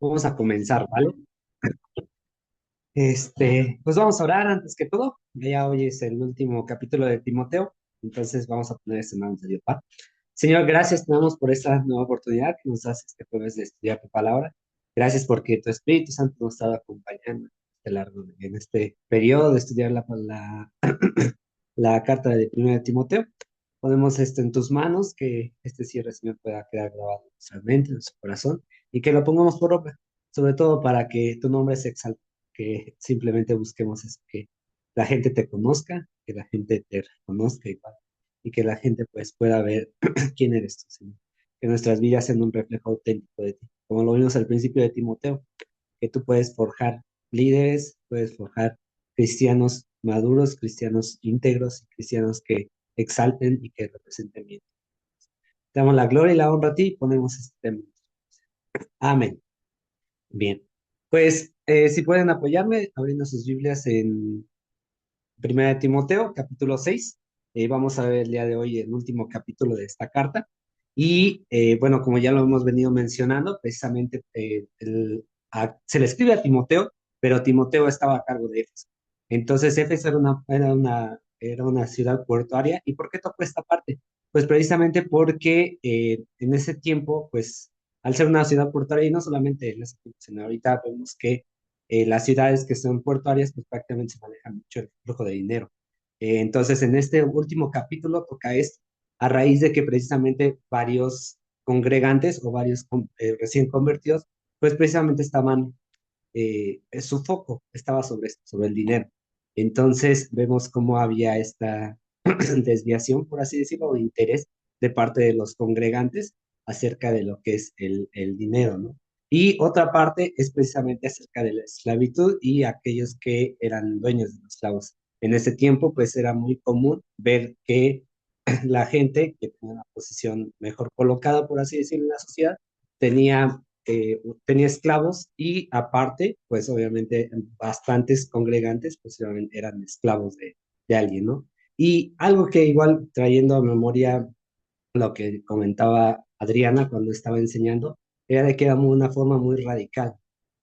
Vamos a comenzar, ¿vale? Pues vamos a orar antes que todo. Ya hoy es el último capítulo de Timoteo, entonces vamos a poner esto en manos de Dios, ¿va? Señor, gracias te damos por esta nueva oportunidad que nos das este jueves de estudiar tu palabra. Gracias porque tu Espíritu Santo nos ha estado acompañando en este periodo de estudiar la carta de Primera de Timoteo. Ponemos esto en tus manos, que este cierre, Señor, pueda quedar grabado en nuestra mente, en nuestro corazón, y que lo pongamos por obra, sobre todo para que tu nombre se exalte, que simplemente busquemos eso, que la gente te conozca, que la gente te reconozca igual, y que la gente pues pueda ver quién eres tú, Señor. Que nuestras vidas sean un reflejo auténtico de ti, como lo vimos al principio de Timoteo, que tú puedes forjar líderes, puedes forjar cristianos maduros, cristianos íntegros, cristianos que exalten y que representen bien. Te damos la gloria y la honra a ti y ponemos este tema. Amén. Bien. Pues si pueden apoyarme abriendo sus Biblias en Primera de Timoteo, capítulo 6. Vamos a ver el día de hoy el último capítulo de esta carta. Y bueno, como ya lo hemos venido mencionando, precisamente se le escribe a Timoteo, pero Timoteo estaba a cargo de Éfeso. Entonces, Éfeso era una ciudad portuaria. ¿Y por qué tocó esta parte? Pues precisamente porque en ese tiempo, pues al ser una ciudad portuaria, y no solamente en ese tiempo, sino ahorita vemos que las ciudades que son portuarias, pues prácticamente se maneja mucho el flujo de dinero. Entonces, en este último capítulo toca esto, a raíz de que precisamente varios congregantes o varios recién convertidos, pues precisamente su foco estaba sobre esto, sobre el dinero. Entonces, vemos cómo había esta desviación, por así decirlo, o interés de parte de los congregantes acerca de lo que es el dinero, ¿no? Y otra parte es precisamente acerca de la esclavitud y aquellos que eran dueños de los esclavos. En ese tiempo, pues era muy común ver que la gente que tenía una posición mejor colocada, por así decirlo, en la sociedad, tenía, tenía esclavos y aparte, pues obviamente bastantes congregantes, pues obviamente eran esclavos de alguien, ¿no? Y algo que igual trayendo a memoria lo que comentaba Adriana cuando estaba enseñando, era de que era una forma muy radical,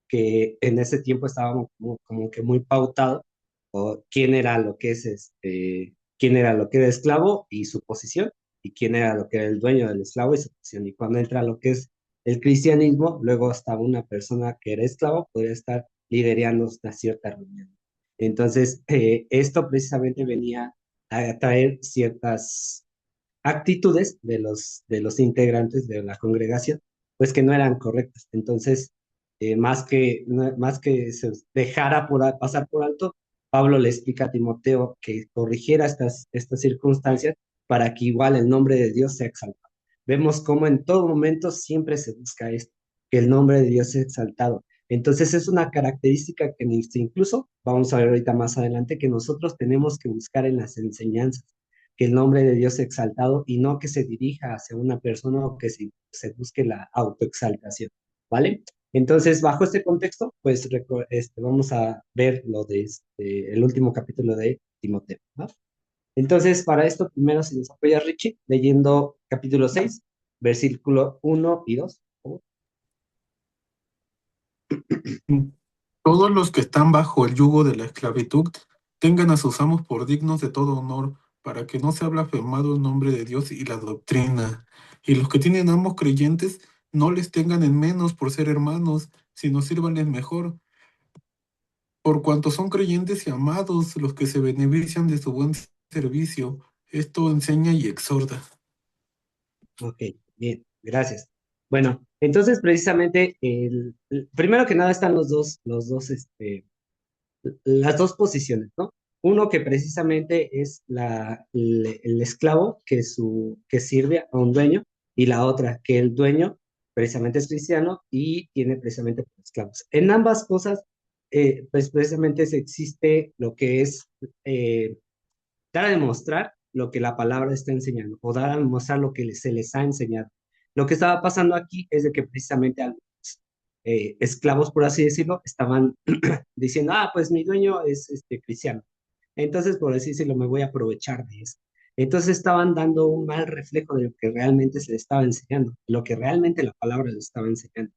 que en ese tiempo estábamos como que muy pautado, o quién era lo que es quién era lo que era esclavo y su posición, y quién era lo que era el dueño del esclavo y su posición. Y cuando entra lo que es el cristianismo, luego hasta una persona que era esclavo podría estar liderando una cierta reunión. Entonces, esto precisamente venía a traer ciertas actitudes de los integrantes de la congregación, pues que no eran correctas. Entonces, más que se dejara pasar por alto, Pablo le explica a Timoteo que corrigiera estas circunstancias para que igual el nombre de Dios sea exaltado. Vemos cómo en todo momento siempre se busca esto, que el nombre de Dios sea exaltado. Entonces es una característica que incluso, vamos a ver ahorita más adelante, que nosotros tenemos que buscar en las enseñanzas, que el nombre de Dios sea exaltado y no que se dirija hacia una persona o que se busque la autoexaltación, ¿vale? Entonces, bajo este contexto, pues vamos a ver el último capítulo de Timoteo, ¿no? Entonces, para esto, primero se nos apoya Richie leyendo capítulo 6 versículo 1 y 2. Todos los que están bajo el yugo de la esclavitud tengan a sus amos por dignos de todo honor, para que no sea blasfemado el nombre de Dios y la doctrina. Y los que tienen amos creyentes no les tengan en menos por ser hermanos, sino sírvanles mejor, por cuanto son creyentes y amados los que se benefician de su buen servicio. Esto enseña y exhorta. Ok, bien, gracias. Bueno, entonces precisamente, primero que nada están las dos posiciones, ¿no? Uno que precisamente es el esclavo que sirve a un dueño, y la otra que el dueño precisamente es cristiano y tiene precisamente por esclavos. En ambas cosas, pues precisamente existe lo que es dar a demostrar lo que la palabra está enseñando, o dar a demostrar lo que se les ha enseñado. Lo que estaba pasando aquí es de que precisamente algunos esclavos, por así decirlo, estaban diciendo, pues mi dueño es cristiano. Entonces, por así decirlo, me voy a aprovechar de eso. Entonces estaban dando un mal reflejo de lo que realmente se les estaba enseñando, lo que realmente la palabra les estaba enseñando.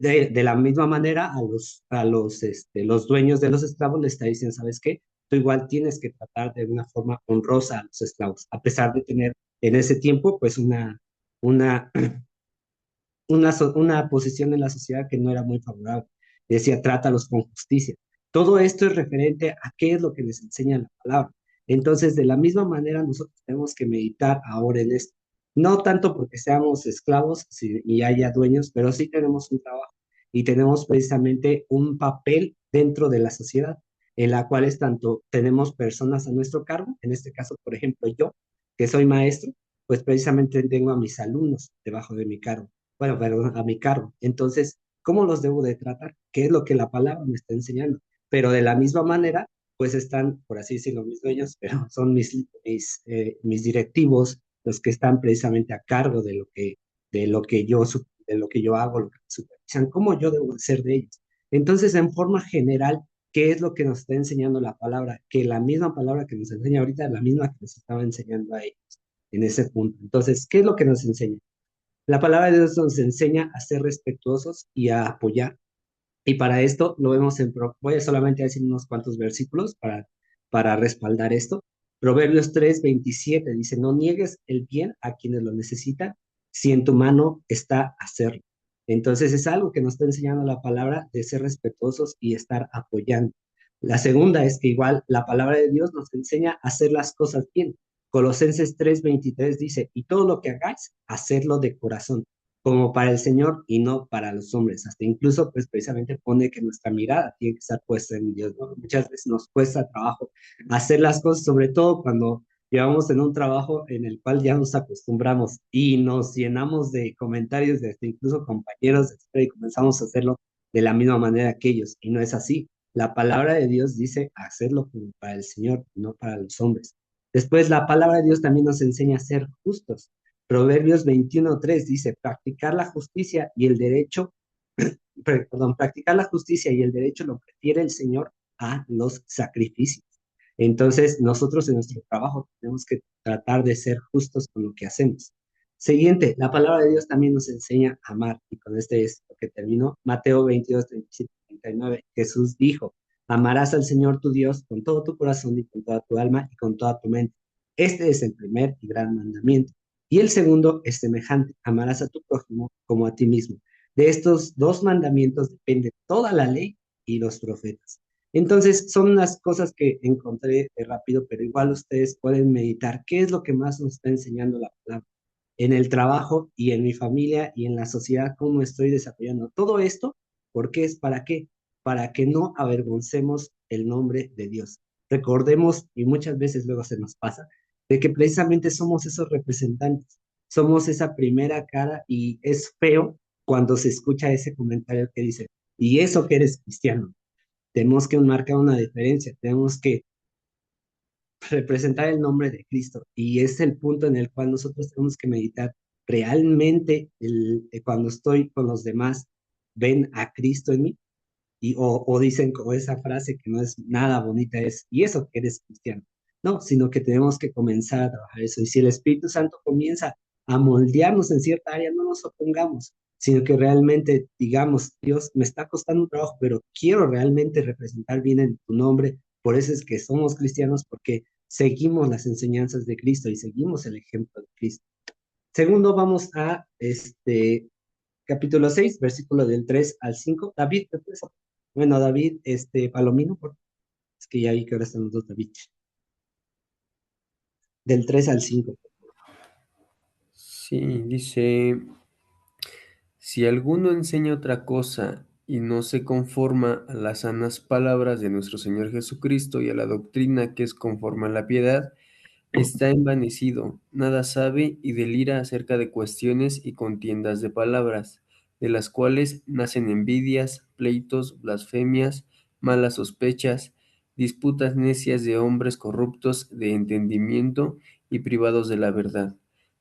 De la misma manera, los dueños de los esclavos les está diciendo, ¿sabes qué? Tú igual tienes que tratar de una forma honrosa a los esclavos, a pesar de tener en ese tiempo, pues, una, una posición en la sociedad que no era muy favorable. Decía, trátalos con justicia. Todo esto es referente a qué es lo que les enseña la palabra. Entonces, de la misma manera, nosotros tenemos que meditar ahora en esto. No tanto porque seamos esclavos y haya dueños, pero sí tenemos un trabajo y tenemos precisamente un papel dentro de la sociedad, en la cual es tanto tenemos personas a nuestro cargo, en este caso, por ejemplo, yo, que soy maestro, pues precisamente tengo a mis alumnos debajo de mi cargo, bueno, perdón, a mi cargo. Entonces, ¿cómo los debo de tratar? ¿Qué es lo que la palabra me está enseñando? Pero de la misma manera, pues están, por así decirlo, mis dueños, pero son mis directivos los que están precisamente a cargo de lo que yo hago, lo que supervisan, cómo yo debo ser de ellos. Entonces, en forma general, ¿qué es lo que nos está enseñando la palabra? Que la misma palabra que nos enseña ahorita es la misma que nos estaba enseñando a ellos en ese punto. Entonces, ¿qué es lo que nos enseña? La palabra de Dios nos enseña a ser respetuosos y a apoyar. Y para esto lo vemos voy a solamente decir unos cuantos versículos para respaldar esto. Proverbios 3:27 dice, no niegues el bien a quienes lo necesitan, si en tu mano está hacerlo. Entonces es algo que nos está enseñando la palabra de ser respetuosos y estar apoyando. La segunda es que igual la palabra de Dios nos enseña a hacer las cosas bien. Colosenses 3:23 dice, y todo lo que hagáis, hacedlo de corazón como para el Señor y no para los hombres. Hasta incluso, pues precisamente pone que nuestra mirada tiene que estar puesta en Dios, ¿no? Muchas veces nos cuesta trabajo hacer las cosas, sobre todo cuando llevamos en un trabajo en el cual ya nos acostumbramos y nos llenamos de comentarios de incluso compañeros, etcétera, y comenzamos a hacerlo de la misma manera que ellos. Y no es así. La palabra de Dios dice hacerlo como para el Señor, no para los hombres. Después, la palabra de Dios también nos enseña a ser justos. Proverbios 21:3 dice, practicar la justicia y el derecho, perdón, practicar la justicia y el derecho lo prefiere el Señor a los sacrificios. Entonces, nosotros en nuestro trabajo tenemos que tratar de ser justos con lo que hacemos. Siguiente, la palabra de Dios también nos enseña a amar, y con este es lo que terminó, Mateo 22:37-39, Jesús dijo, amarás al Señor tu Dios con todo tu corazón y con toda tu alma y con toda tu mente. Este es el primer y gran mandamiento. Y el segundo es semejante, amarás a tu prójimo como a ti mismo. De estos dos mandamientos depende toda la ley y los profetas. Entonces, son unas cosas que encontré rápido, pero igual ustedes pueden meditar qué es lo que más nos está enseñando la palabra en el trabajo y en mi familia y en la sociedad, cómo estoy desarrollando todo esto, porque es para qué, para que no avergoncemos el nombre de Dios. Recordemos, y muchas veces luego se nos pasa, de que precisamente somos esos representantes, somos esa primera cara y es feo cuando se escucha ese comentario que dice, y eso que eres cristiano, tenemos que marcar una diferencia, tenemos que representar el nombre de Cristo. Y es el punto en el cual nosotros tenemos que meditar. Realmente, cuando estoy con los demás, ven a Cristo en mí. O dicen como esa frase que no es nada bonita, es, y eso que eres cristiano. No, sino que tenemos que comenzar a trabajar eso. Y si el Espíritu Santo comienza a moldearnos en cierta área, no nos opongamos, sino que realmente digamos, Dios, me está costando un trabajo, pero quiero realmente representar bien en tu nombre. Por eso es que somos cristianos, porque seguimos las enseñanzas de Cristo y seguimos el ejemplo de Cristo. Segundo, vamos a capítulo 6 versículo del 3 al 5. David, ¿te puedes? Bueno, David, Palomino, es que ya vi que ahora están los dos David. Del 3 al 5. Sí, dice, si alguno enseña otra cosa y no se conforma a las sanas palabras de nuestro Señor Jesucristo y a la doctrina que es conforme a la piedad, está envanecido, nada sabe y delira acerca de cuestiones y contiendas de palabras, de las cuales nacen envidias, pleitos, blasfemias, malas sospechas, disputas necias de hombres corruptos de entendimiento y privados de la verdad,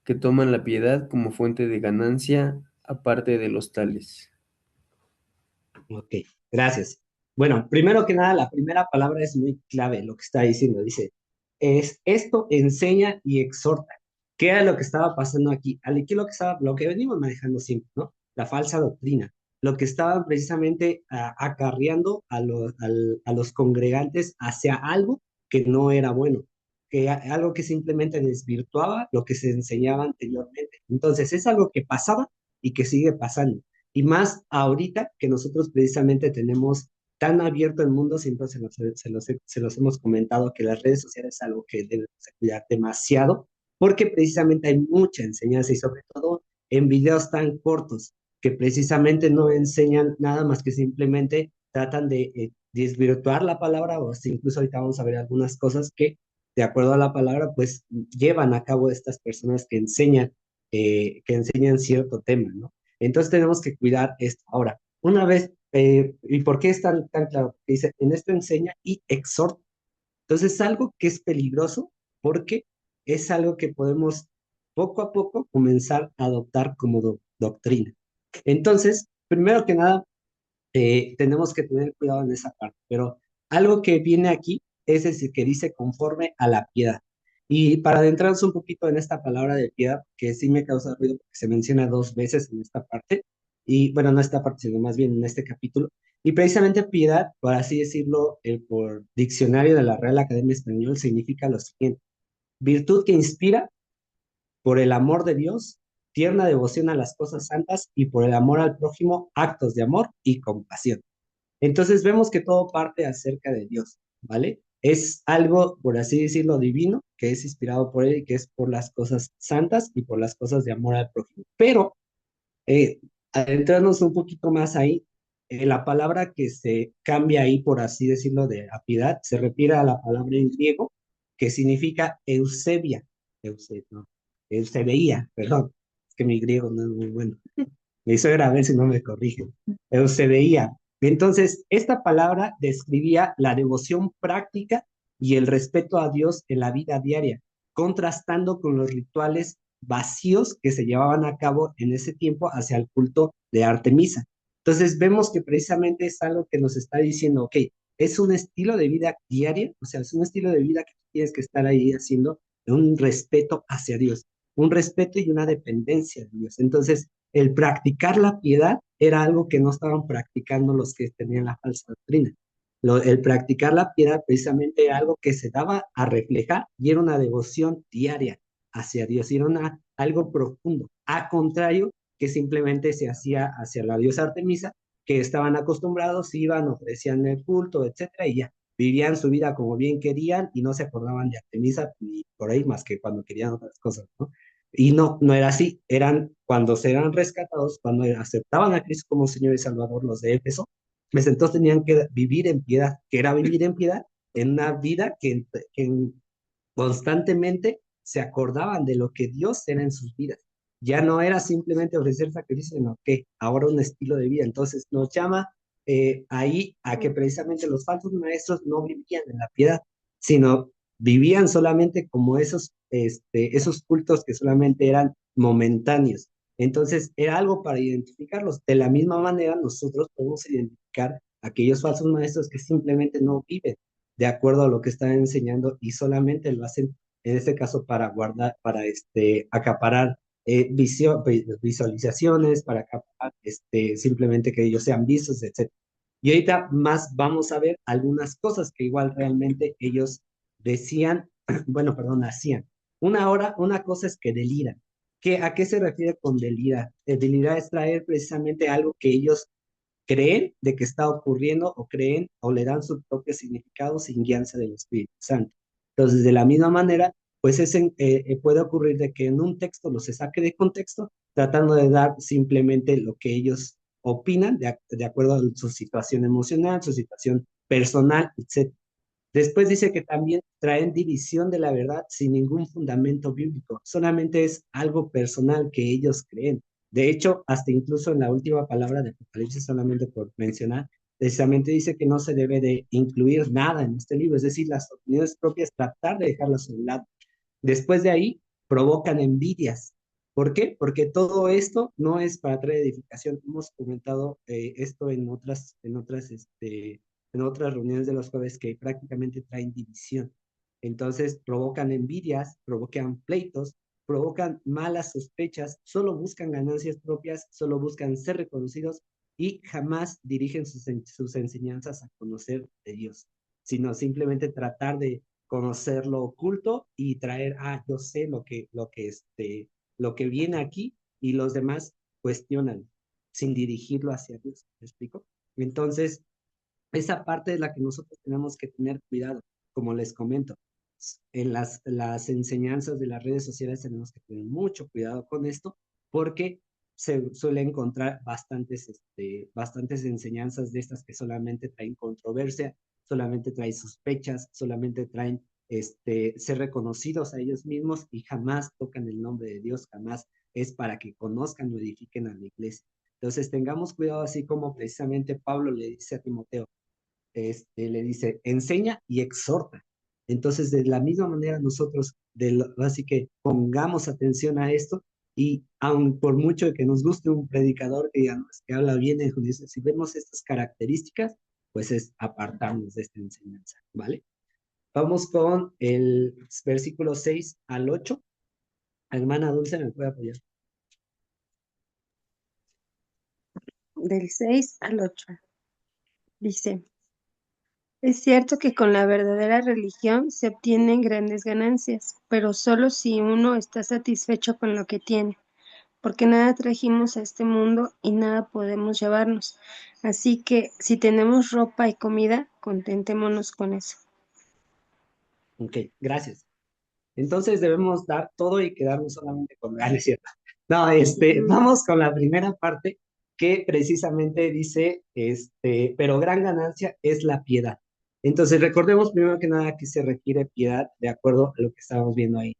que toman la piedad como fuente de ganancia aparte de los tales. Ok, gracias. Bueno, primero que nada, la primera palabra es muy clave, lo que está diciendo. Dice, esto enseña y exhorta. ¿Qué era lo que estaba pasando aquí? Aquí lo que venimos manejando siempre, ¿no? La falsa doctrina. lo que estaban precisamente acarreando a los congregantes hacia algo que no era bueno, algo que simplemente desvirtuaba lo que se enseñaba anteriormente. Entonces, es algo que pasaba y que sigue pasando. Y más ahorita que nosotros precisamente tenemos tan abierto el mundo, siempre se los hemos comentado que las redes sociales es algo que debemos de cuidar demasiado, porque precisamente hay mucha enseñanza y sobre todo en videos tan cortos que precisamente no enseñan nada más que simplemente tratan de desvirtuar la palabra, o si incluso ahorita vamos a ver algunas cosas que, de acuerdo a la palabra, pues llevan a cabo estas personas que enseñan cierto tema, ¿no? Entonces tenemos que cuidar esto. Ahora, una vez, ¿y por qué es tan claro? Porque dice, en esto enseña y exhorta. Entonces es algo que es peligroso porque es algo que podemos poco a poco comenzar a adoptar como doctrina. Entonces, primero que nada, tenemos que tener cuidado en esa parte, pero algo que viene aquí es decir, que dice conforme a la piedad. Y para adentrarnos un poquito en esta palabra de piedad, que sí me causa ruido porque se menciona dos veces en esta parte, y bueno, no esta parte, sino más bien en este capítulo, y precisamente piedad, por así decirlo, por diccionario de la Real Academia Española, significa lo siguiente: virtud que inspira por el amor de Dios, tierna devoción a las cosas santas y por el amor al prójimo, actos de amor y compasión. Entonces vemos que todo parte acerca de Dios, ¿vale? Es algo, por así decirlo, divino, que es inspirado por Él y que es por las cosas santas y por las cosas de amor al prójimo. Pero, adentrarnos un poquito más ahí, la palabra que se cambia ahí, por así decirlo, de a piedad, se refiere a la palabra en griego que significa Eusebia. No, Eusebeia, perdón, es que mi griego no es muy bueno. Me hizo a ver si no me corrigen. Eusebeia. Entonces, esta palabra describía la devoción práctica y el respeto a Dios en la vida diaria, contrastando con los rituales vacíos que se llevaban a cabo en ese tiempo hacia el culto de Artemisa. Entonces, vemos que precisamente es algo que nos está diciendo, ok, es un estilo de vida diaria, o sea, es un estilo de vida que tienes que estar ahí haciendo, un respeto hacia Dios, un respeto y una dependencia de Dios. Entonces, el practicar la piedad era algo que no estaban practicando los que tenían la falsa doctrina. El practicar la piedad precisamente era algo que se daba a reflejar y era una devoción diaria hacia Dios, y era algo profundo, a contrario que simplemente se hacía hacia la diosa Artemisa, que estaban acostumbrados, iban, ofrecían el culto, etcétera, y ya, vivían su vida como bien querían y no se acordaban de Artemisa ni por ahí más que cuando querían otras cosas, ¿no? Y no, no era así. Eran cuando se eran rescatados, cuando aceptaban a Cristo como Señor y Salvador, los de Éfeso, pues entonces tenían que vivir en piedad. ¿Qué era vivir en piedad? En una vida que constantemente se acordaban de lo que Dios era en sus vidas. Ya no era simplemente ofrecer sacrificio, sino que ahora un estilo de vida. Entonces nos llama ahí a que precisamente los falsos maestros no vivían en la piedad, sino vivían solamente como esos cultos que solamente eran momentáneos. Entonces era algo para identificarlos. De la misma manera, nosotros podemos identificar aquellos falsos maestros que simplemente no viven de acuerdo a lo que están enseñando y solamente lo hacen, en este caso, para guardar, para acaparar visualizaciones, para acaparar simplemente que ellos sean vistos, etc. Y ahorita más vamos a ver algunas cosas que igual realmente ellos decían, bueno, perdón, hacían. Una cosa es que deliran. ¿A qué se refiere con delirar? Delirar es traer precisamente algo que ellos creen de que está ocurriendo o creen o le dan su propio significado sin guianza del Espíritu Santo. Entonces, de la misma manera, pues puede ocurrir de que en un texto lo se saque de contexto, tratando de dar simplemente lo que ellos opinan de acuerdo a su situación emocional, su situación personal, etc. Después dice que también traen división de la verdad sin ningún fundamento bíblico, solamente es algo personal que ellos creen. De hecho, hasta incluso en la última palabra de Apocalipsis, solamente por mencionar, precisamente dice que no se debe de incluir nada en este libro, es decir, las opiniones propias, tratar de dejarlas a un lado. Después de ahí, provocan envidias. ¿Por qué? Porque todo esto no es para traer edificación. Hemos comentado esto en otras reuniones de los jueves que prácticamente traen división. Entonces provocan envidias, provocan pleitos, provocan malas sospechas, solo buscan ganancias propias, solo buscan ser reconocidos y jamás dirigen sus enseñanzas a conocer de Dios, sino simplemente tratar de conocer lo oculto y traer, yo sé lo que viene aquí, y los demás cuestionan sin dirigirlo hacia Dios. ¿Me explico? Entonces, esa parte es la que nosotros tenemos que tener cuidado, como les comento. En las enseñanzas de las redes sociales tenemos que tener mucho cuidado con esto, porque se suele encontrar bastantes enseñanzas de estas que solamente traen controversia, solamente traen sospechas, solamente traen ser reconocidos a ellos mismos, y jamás tocan el nombre de Dios, jamás es para que conozcan o edifiquen a la iglesia. Entonces tengamos cuidado, así como precisamente Pablo le dice a Timoteo, le dice, enseña y exhorta. Entonces, de la misma manera nosotros, así que pongamos atención a esto, y aun por mucho que nos guste un predicador que, digamos, que habla bien en judaísmo, si vemos estas características, pues es apartarnos de esta enseñanza, ¿vale? Vamos con el versículo 6 al 8. Hermana Dulce, ¿me puede apoyar? Del 6 al 8. Dice, es cierto que con la verdadera religión se obtienen grandes ganancias, pero solo si uno está satisfecho con lo que tiene, porque nada trajimos a este mundo y nada podemos llevarnos. Así que si tenemos ropa y comida, contentémonos con eso. Ok, gracias. Entonces debemos dar todo y quedarnos solamente con la, ¿es cierto? No, vamos con la primera parte, que precisamente dice, pero gran ganancia es la piedad. Entonces recordemos primero que nada que se requiere piedad, de acuerdo a lo que estábamos viendo ahí,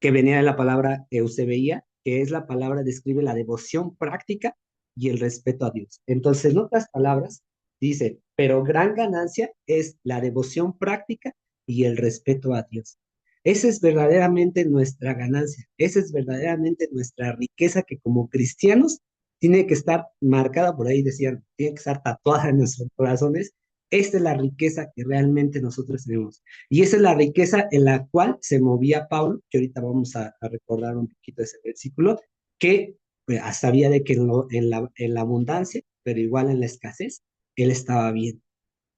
que venía de la palabra eusebeía, que es la palabra que describe la devoción práctica y el respeto a Dios. Entonces, en otras palabras, dice, pero gran ganancia es la devoción práctica y el respeto a Dios. Esa es verdaderamente nuestra ganancia, esa es verdaderamente nuestra riqueza, que como cristianos tiene que estar marcada, por ahí decían, tiene que estar tatuada en nuestros corazones. Esta es la riqueza que realmente nosotros tenemos. Y esa es la riqueza en la cual se movía Pablo, que ahorita vamos a recordar un poquito ese versículo, que pues, sabía de que en la abundancia, pero igual en la escasez, él estaba bien,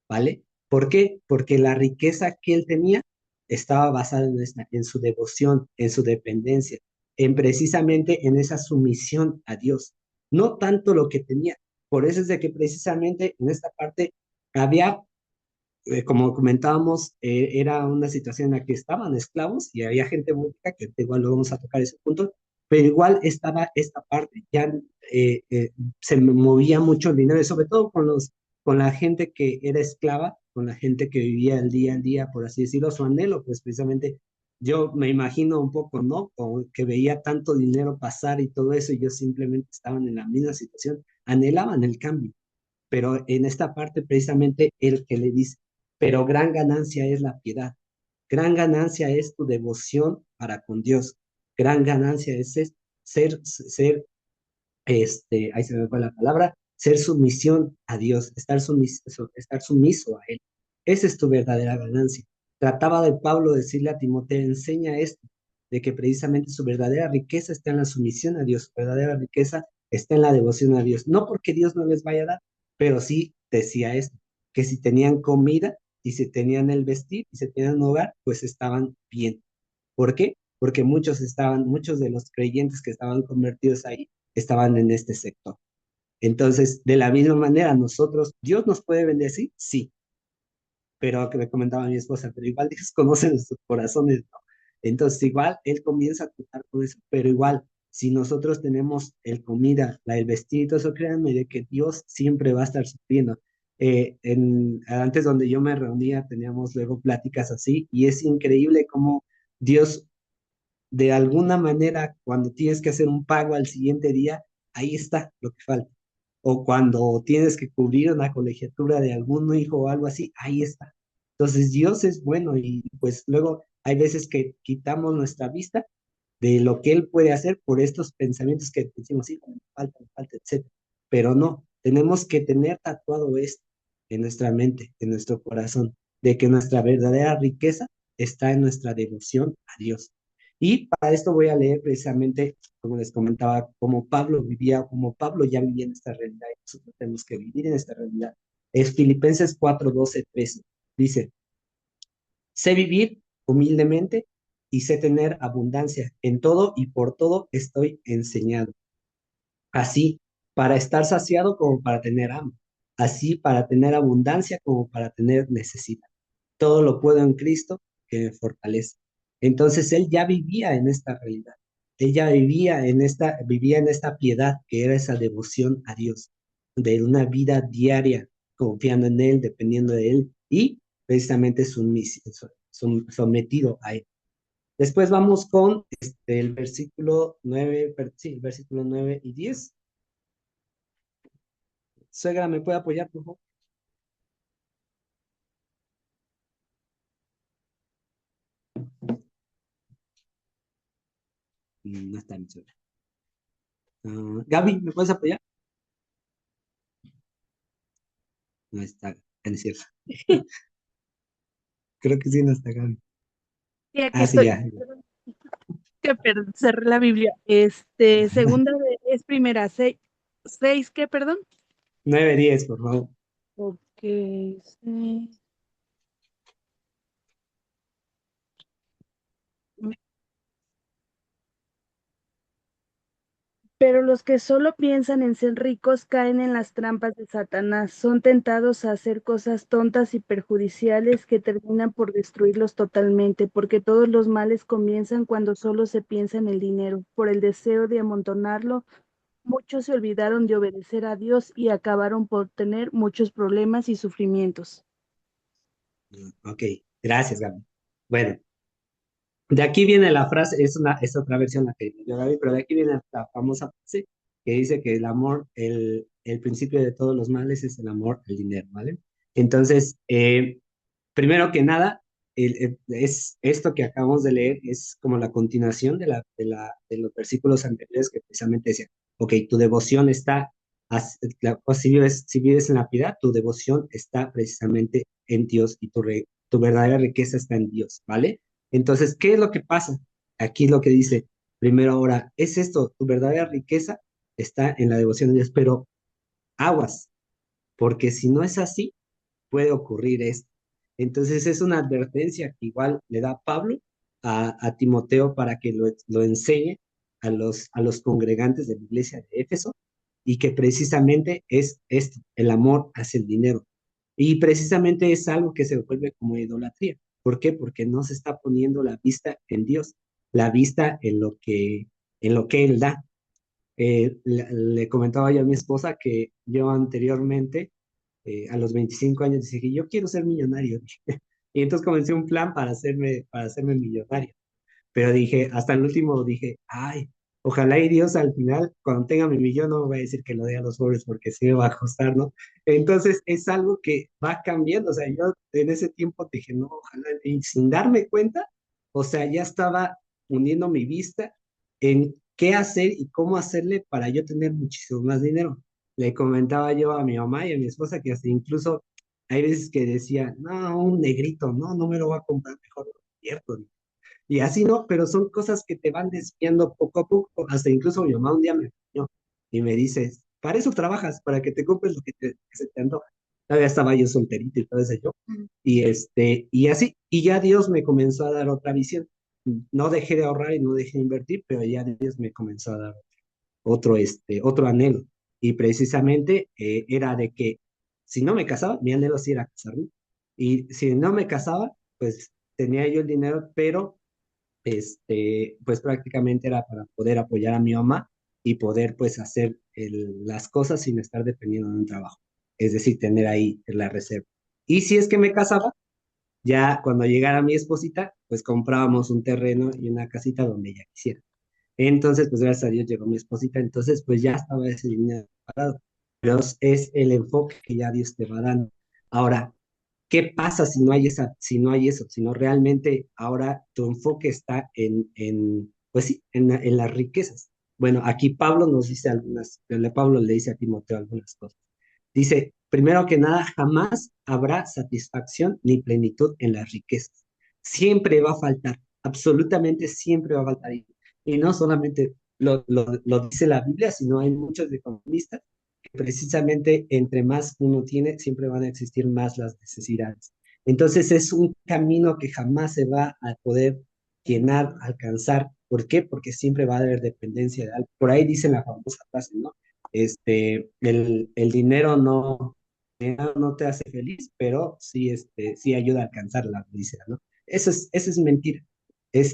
¿vale? ¿Por qué? Porque la riqueza que él tenía estaba basada en su devoción, en su dependencia, en precisamente en esa sumisión a Dios, no tanto lo que tenía. Por eso es de que precisamente en esta parte había, como comentábamos, era una situación en la que estaban esclavos y había gente muy rica, que igual lo vamos a tocar ese punto, pero igual estaba esta parte, ya se movía mucho el dinero, y sobre todo con la gente que era esclava, con la gente que vivía el día al día, por así decirlo, su anhelo, pues precisamente yo me imagino un poco, ¿no? Como que veía tanto dinero pasar y todo eso, y ellos simplemente estaban en la misma situación, anhelaban el cambio. Pero en esta parte precisamente el que le dice, pero gran ganancia es la piedad, gran ganancia es tu devoción para con Dios, gran ganancia es ahí se me fue la palabra, ser sumisión a Dios, estar sumiso a Él. Esa es tu verdadera ganancia. Trataba de Pablo decirle a Timoteo, enseña esto, de que precisamente su verdadera riqueza está en la sumisión a Dios, su verdadera riqueza está en la devoción a Dios. No porque Dios no les vaya a dar, pero sí decía esto, que si tenían comida y si tenían el vestir y si tenían un hogar, pues estaban bien. ¿Por qué? Porque muchos de los creyentes que estaban convertidos ahí estaban en este sector. Entonces, de la misma manera, Dios nos puede bendecir, sí, pero que me comentaba mi esposa, pero igual Dios conoce nuestros corazones, ¿no? Entonces, igual Él comienza a tratar con eso, pero igual, si nosotros tenemos el comida, el vestido y todo eso, créanme de que Dios siempre va a estar supliendo. Antes donde yo me reunía, teníamos luego pláticas así, y es increíble cómo Dios, de alguna manera, cuando tienes que hacer un pago al siguiente día, ahí está lo que falta. O cuando tienes que cubrir una colegiatura de algún hijo o algo así, ahí está. Entonces Dios es bueno, y pues luego hay veces que quitamos nuestra vista de lo que Él puede hacer por estos pensamientos que decimos, sí, me falta, etcétera. Pero no, tenemos que tener tatuado esto en nuestra mente, en nuestro corazón, de que nuestra verdadera riqueza está en nuestra devoción a Dios. Y para esto voy a leer precisamente, como les comentaba, cómo Pablo vivía, como Pablo ya vivía en esta realidad, y nosotros tenemos que vivir en esta realidad. Es Filipenses 4, 12, 13. Dice, sé vivir humildemente y sé tener abundancia. En todo y por todo estoy enseñado. Así para estar saciado como para tener hambre. Así para tener abundancia como para tener necesidad. Todo lo puedo en Cristo que me fortalece. Entonces él ya vivía en esta realidad. Él ya vivía en esta piedad que era esa devoción a Dios, de una vida diaria, confiando en Él, dependiendo de Él y precisamente sometido a Él. Después vamos con el versículo 9, sí, el versículo 9 y 10. Suegra, ¿me puede apoyar, por favor? No está mi suegra. Gaby, ¿me puedes apoyar? No está, no es cierto. Creo que sí, no está Gaby. Y aquí Ah, sí, estoy. ya. Que cerré la Biblia. Segunda es primera, seis, ¿qué, perdón? 9, 10, por favor. Ok, sí. Pero los que solo piensan en ser ricos caen en las trampas de Satanás, son tentados a hacer cosas tontas y perjudiciales que terminan por destruirlos totalmente, porque todos los males comienzan cuando solo se piensa en el dinero. Por el deseo de amontonarlo, muchos se olvidaron de obedecer a Dios y acabaron por tener muchos problemas y sufrimientos. Ok, gracias, Gaby. Bueno, de aquí viene la frase, es otra versión la que yo Gaby, pero de aquí viene la famosa frase que dice que el amor, el principio de todos los males es el amor al dinero, ¿vale? Entonces, primero que nada, es esto que acabamos de leer es como la continuación de los versículos anteriores que precisamente decían, ok, tu devoción está, o si vives en la piedad, tu devoción está precisamente en Dios y tu verdadera riqueza está en Dios, ¿vale? Entonces, ¿qué es lo que pasa? Aquí lo que dice, primero ahora, es esto, tu verdadera riqueza está en la devoción a Dios, pero aguas, porque si no es así, puede ocurrir esto. Entonces es una advertencia que igual le da Pablo a Timoteo para que lo enseñe a los congregantes de la iglesia de Éfeso y que precisamente es esto, el amor hacia el dinero. Y precisamente es algo que se vuelve como idolatría. ¿Por qué? Porque no se está poniendo la vista en Dios, la vista en lo que Él da. Le comentaba yo a mi esposa que yo anteriormente a los 25 años dije que yo quiero ser millonario. Y entonces comencé un plan para hacerme millonario. Pero dije, hasta el último dije, ay, ojalá y Dios al final, cuando tenga mi millón, no me va a decir que lo dé a los pobres porque sí me va a costar, ¿no? Entonces es algo que va cambiando. O sea, yo en ese tiempo dije, no, ojalá, y sin darme cuenta, o sea, ya estaba uniendo mi vista en qué hacer y cómo hacerle para yo tener muchísimo más dinero. Le comentaba yo a mi mamá y a mi esposa que hasta incluso hay veces que decía, no, un negrito, no, no me lo va a comprar, mejor lo invierto. Y así no, pero son cosas que te van desviando poco a poco. Hasta incluso mi mamá un día me enseñó y me dice, para eso trabajas, para que te compres lo que se te antoja. Todavía estaba yo solterito y todo eso yo. Y así, y ya Dios me comenzó a dar otra visión. No dejé de ahorrar y no dejé de invertir, pero ya Dios me comenzó a dar otro anhelo. Y precisamente era de que si no me casaba, mi anhelo sí era casarme. Y si no me casaba, pues tenía yo el dinero, pero pues prácticamente era para poder apoyar a mi mamá y poder pues hacer las cosas sin estar dependiendo de un trabajo. Es decir, tener ahí la reserva. Y si es que me casaba, ya cuando llegara mi esposita, pues comprábamos un terreno y una casita donde ella quisiera. Entonces, pues gracias a Dios llegó mi esposita, entonces pues ya estaba ese dinero parado. Pero es el enfoque que ya Dios te va dando. Ahora, ¿qué pasa si no hay si no hay eso? Si no realmente ahora tu enfoque está pues sí, en las riquezas. Bueno, aquí Pablo nos dice Pablo le dice a Timoteo algunas cosas. Dice, primero que nada, jamás habrá satisfacción ni plenitud en las riquezas. Siempre va a faltar. absolutamente siempre va a faltar. Y no solamente lo dice la Biblia, sino hay muchos economistas que precisamente entre más uno tiene, siempre van a existir más las necesidades. Entonces es un camino que jamás se va a poder llenar, alcanzar. ¿Por qué? Porque siempre va a haber dependencia de algo. Por ahí dicen la famosa frase, ¿no? El dinero no te hace feliz, pero sí, sí ayuda a alcanzar la felicidad, ¿no? Eso es mentira.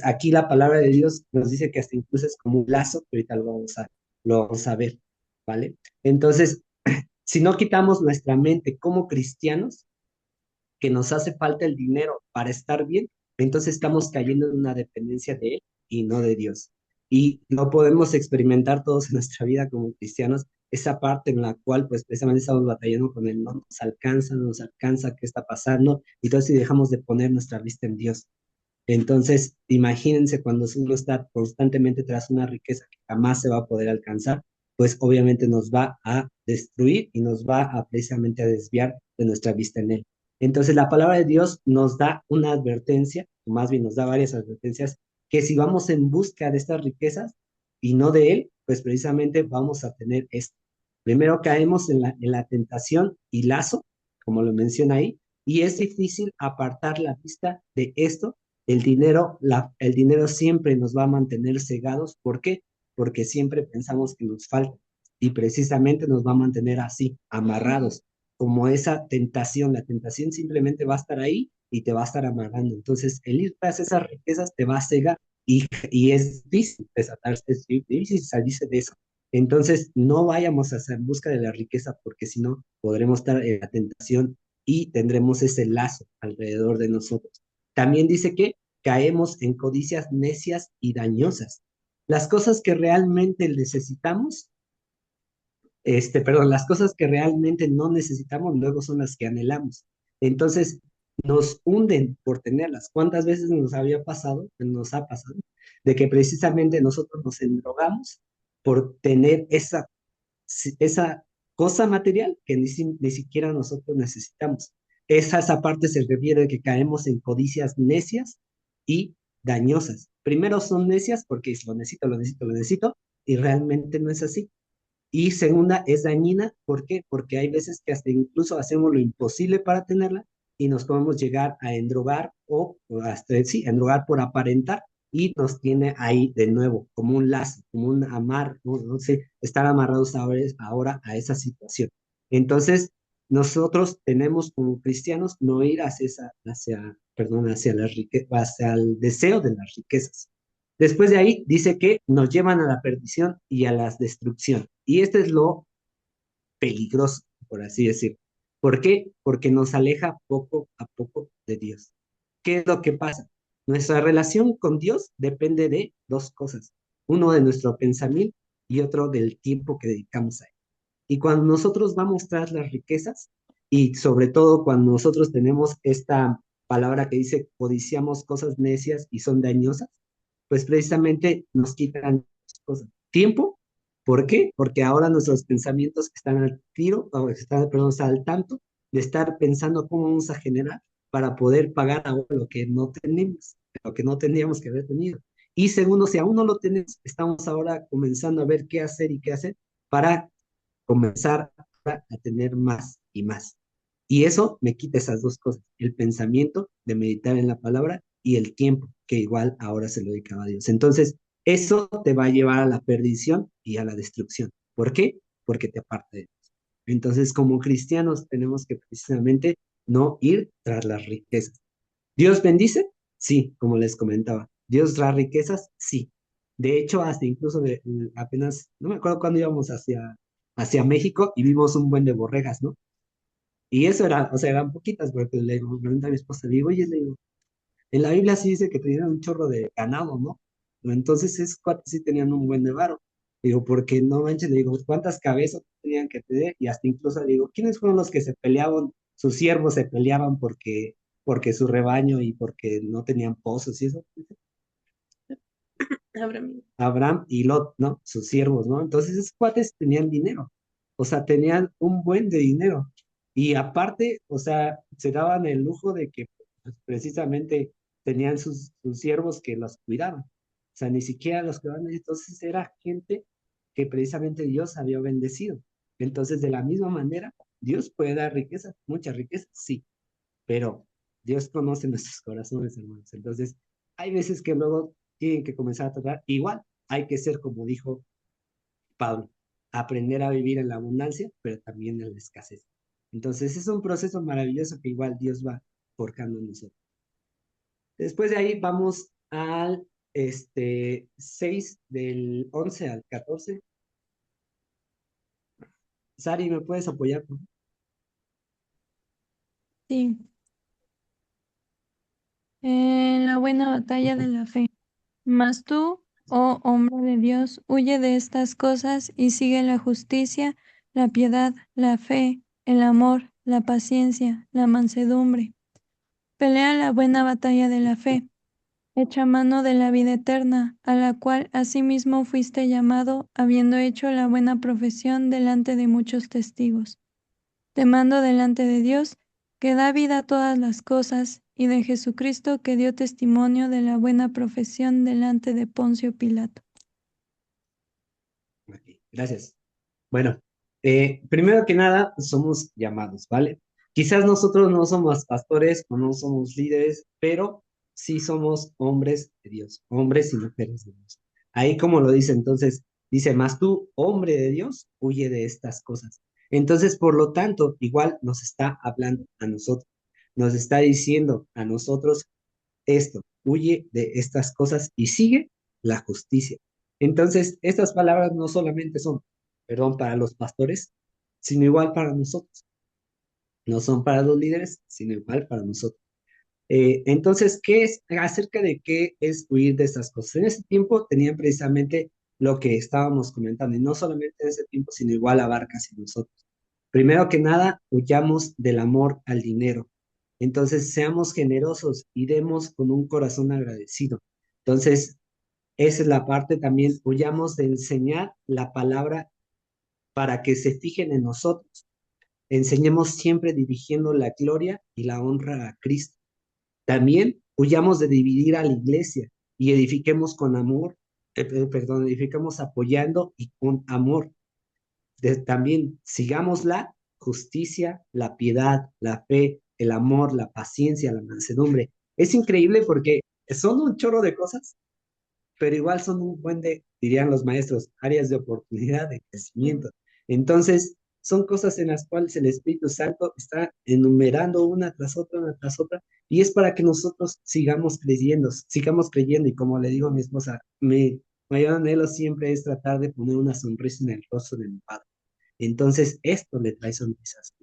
Aquí la palabra de Dios nos dice que hasta incluso es como un lazo, que ahorita lo vamos a ver, ¿vale? Entonces, si no quitamos nuestra mente como cristianos, que nos hace falta el dinero para estar bien, entonces estamos cayendo en una dependencia de Él y no de Dios. Y no podemos experimentar todos en nuestra vida como cristianos esa parte en la cual pues precisamente estamos batallando con Él, no nos alcanza, ¿qué está pasando? Y entonces si dejamos de poner nuestra vista en Dios. Entonces, imagínense cuando uno está constantemente tras una riqueza que jamás se va a poder alcanzar, pues obviamente nos va a destruir y nos va a precisamente a desviar de nuestra vista en Él. Entonces, la palabra de Dios nos da una advertencia, o más bien nos da varias advertencias, que si vamos en busca de estas riquezas y no de Él, pues precisamente vamos a tener esto. Primero caemos en la tentación y lazo, como lo menciona ahí, y es difícil apartar la vista de esto. El dinero siempre nos va a mantener cegados. ¿Por qué? Porque siempre pensamos que nos falta y precisamente nos va a mantener así, amarrados, como esa tentación. La tentación simplemente va a estar ahí y te va a estar amarrando. Entonces, el ir tras esas riquezas te va a cegar y es difícil desatarse, es difícil salirse de eso. Entonces, no vayamos a hacer busca de la riqueza porque si no, podremos estar en la tentación y tendremos ese lazo alrededor de nosotros. También dice que caemos en codicias necias y dañosas. Las cosas que realmente necesitamos, perdón, las cosas que realmente no necesitamos luego son las que anhelamos. Entonces, nos hunden por tenerlas. ¿Cuántas veces nos ha pasado, de que precisamente nosotros nos endrogamos por tener esa cosa material que ni siquiera nosotros necesitamos? Esa parte se refiere a que caemos en codicias necias y dañosas. Primero son necias porque es lo necesito, lo necesito, lo necesito, y realmente no es así. Y segunda, es dañina. ¿Por qué? Porque hay veces que hasta incluso hacemos lo imposible para tenerla y nos podemos llegar a endrogar o hasta, sí, endrogar por aparentar y nos tiene ahí de nuevo, como un lazo, como un amar, no sé, estar amarrados ahora a esa situación. Entonces, nosotros tenemos como cristianos no ir hacia el deseo de las riquezas. Después de ahí dice que nos llevan a la perdición y a la destrucción. Y este es lo peligroso, por así decirlo. ¿Por qué? Porque nos aleja poco a poco de Dios. ¿Qué es lo que pasa? Nuestra relación con Dios depende de dos cosas. Uno de nuestro pensamiento y otro del tiempo que dedicamos a él. Y cuando nosotros vamos tras las riquezas, y sobre todo cuando nosotros tenemos esta palabra que dice codiciamos cosas necias y son dañosas, pues precisamente nos quitan cosas. Tiempo, ¿por qué? Porque ahora nuestros pensamientos están al tiro, o están, perdón, están al tanto de estar pensando cómo vamos a generar para poder pagar ahora lo que no tenemos, lo que no tendríamos que haber tenido. Y segundo, si aún no lo tenemos, estamos ahora comenzando a ver qué hacer y qué hacer para comenzar a tener más y más. Y eso me quita esas dos cosas, el pensamiento de meditar en la palabra y el tiempo, que igual ahora se lo dedicaba a Dios. Entonces, eso te va a llevar a la perdición y a la destrucción. ¿Por qué? Porque te aparta de Dios. Entonces, como cristianos, tenemos que precisamente no ir tras las riquezas. ¿Dios bendice? Sí, como les comentaba. ¿Dios da riquezas? Sí. De hecho, hasta incluso apenas, no me acuerdo cuándo íbamos hacia México y vimos un buen de borregas, ¿no? Y eso era, o sea, eran poquitas, porque le digo, pregunta a mi esposa, le digo, oye, le digo, en la Biblia sí dice que tenían un chorro de ganado, ¿no? Entonces esos cuates sí tenían un buen de varo. Digo, porque no manches, le digo, ¿cuántas cabezas tenían que tener? Y hasta incluso le digo, ¿quiénes fueron los que se peleaban? Sus siervos se peleaban porque su rebaño y porque no tenían pozos y eso. Abraham. Abraham y Lot, ¿no? Sus siervos, ¿no? Entonces esos cuates tenían dinero, o sea, tenían un buen de dinero. Y aparte, o sea, se daban el lujo de que pues, precisamente tenían sus siervos que los cuidaban. O sea, ni siquiera los cuidaban. Entonces era gente que precisamente Dios había bendecido. Entonces, de la misma manera, Dios puede dar riqueza, mucha riqueza, sí, pero Dios conoce nuestros corazones, hermanos. Entonces, hay veces que luego tienen que comenzar a tratar. Igual, hay que ser, como dijo Pablo, aprender a vivir en la abundancia, pero también en la escasez. Entonces, es un proceso maravilloso que igual Dios va forjando en nosotros. Después de ahí vamos al 6 del 11 al 14. Sari, ¿me puedes apoyar, por favor? Sí, en la buena batalla de la fe. Mas tú, oh hombre de Dios, huye de estas cosas y sigue la justicia, la piedad, la fe, el amor, la paciencia, la mansedumbre. Pelea la buena batalla de la fe. Echa mano de la vida eterna, a la cual asimismo fuiste llamado, habiendo hecho la buena profesión delante de muchos testigos. Te mando delante de Dios, que da vida a todas las cosas, y de Jesucristo, que dio testimonio de la buena profesión delante de Poncio Pilato. Ok, gracias. Bueno, primero que nada, somos llamados, ¿vale? Quizás nosotros no somos pastores o no somos líderes, pero sí somos hombres de Dios, hombres y mujeres de Dios. Ahí como lo dice, entonces, dice, más tú, hombre de Dios, huye de estas cosas. Entonces, por lo tanto, igual nos está hablando a nosotros, nos está diciendo a nosotros esto, huye de estas cosas y sigue la justicia. Entonces, estas palabras no solamente son, perdón, para los pastores, sino igual para nosotros. No son para los líderes, sino igual para nosotros. Entonces, ¿qué es acerca de qué es huir de estas cosas? En ese tiempo tenían precisamente lo que estábamos comentando, y no solamente en ese tiempo, sino igual abarca hacia nosotros. Primero que nada, huyamos del amor al dinero. Entonces, seamos generosos y demos con un corazón agradecido. Entonces, esa es la parte también, huyamos de enseñar la palabra para que se fijen en nosotros. Enseñemos siempre dirigiendo la gloria y la honra a Cristo. También huyamos de dividir a la iglesia y edifiquemos con amor, perdón, edifiquemos apoyando y con amor. También sigamos la justicia, la piedad, la fe, el amor, la paciencia, la mansedumbre. Es increíble porque son un chorro de cosas, pero igual son un buen de, dirían los maestros, áreas de oportunidad, de crecimiento. Entonces, son cosas en las cuales el Espíritu Santo está enumerando una tras otra, y es para que nosotros sigamos creyendo, y como le digo a mi esposa, mi mayor anhelo siempre es tratar de poner una sonrisa en el rostro de mi padre. Entonces, esto le trae sonrisas.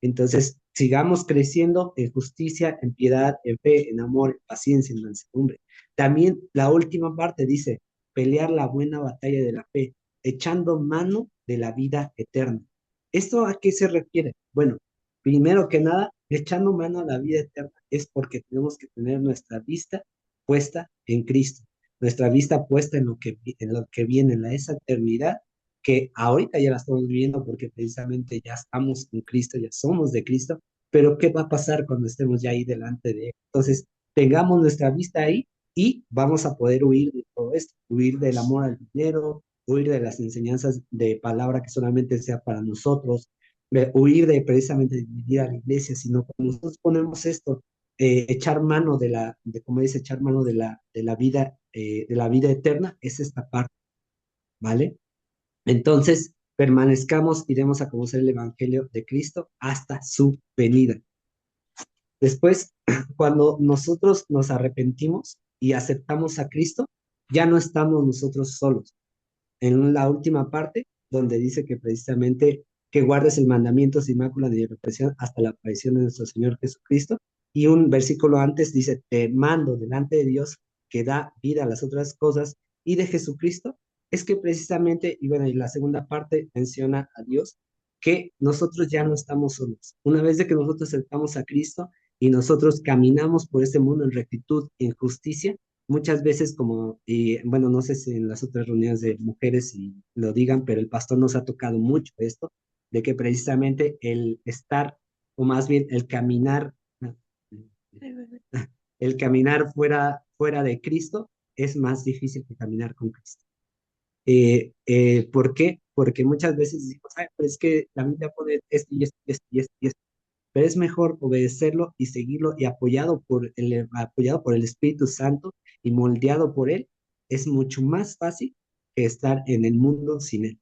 Entonces, sigamos creciendo en justicia, en piedad, en fe, en amor, en paciencia, en mansedumbre. También la última parte dice, pelear la buena batalla de la fe, echando mano de la vida eterna. ¿Esto a qué se refiere? Bueno, primero que nada, echando mano a la vida eterna es porque tenemos que tener nuestra vista puesta en Cristo, nuestra vista puesta en lo que viene, en esa eternidad que ahorita ya la estamos viviendo porque precisamente ya estamos en Cristo, ya somos de Cristo, pero ¿qué va a pasar cuando estemos ya ahí delante de Él? Entonces, tengamos nuestra vista ahí y vamos a poder huir de todo esto, huir del amor al dinero, huir de las enseñanzas de palabra que solamente sea para nosotros, huir de precisamente dividir a la iglesia, sino cuando nosotros ponemos esto, echar mano como dice, echar mano de la vida eterna, es esta parte, ¿vale? Entonces, permanezcamos y demos a conocer el Evangelio de Cristo hasta su venida. Después, cuando nosotros nos arrepentimos y aceptamos a Cristo, ya no estamos nosotros solos. En la última parte, donde dice que precisamente que guardes el mandamiento sin mácula de represión hasta la aparición de nuestro Señor Jesucristo. Y un versículo antes dice, te mando delante de Dios que da vida a las otras cosas y de Jesucristo. Es que precisamente, y bueno, y la segunda parte menciona a Dios, que nosotros ya no estamos solos. Una vez de que nosotros aceptamos a Cristo y nosotros caminamos por este mundo en rectitud, en justicia, muchas veces como, y bueno, no sé si en las otras reuniones de mujeres si lo digan, pero el pastor nos ha tocado mucho esto, de que precisamente el estar, o más bien el caminar, el caminar fuera de Cristo es más difícil que caminar con Cristo. ¿Por qué? Porque muchas veces decimos, "Ay, pero es que la Biblia pone esto y esto y esto y esto y esto", pero es mejor obedecerlo y seguirlo y apoyado por el Espíritu Santo y moldeado por Él, es mucho más fácil que estar en el mundo sin Él.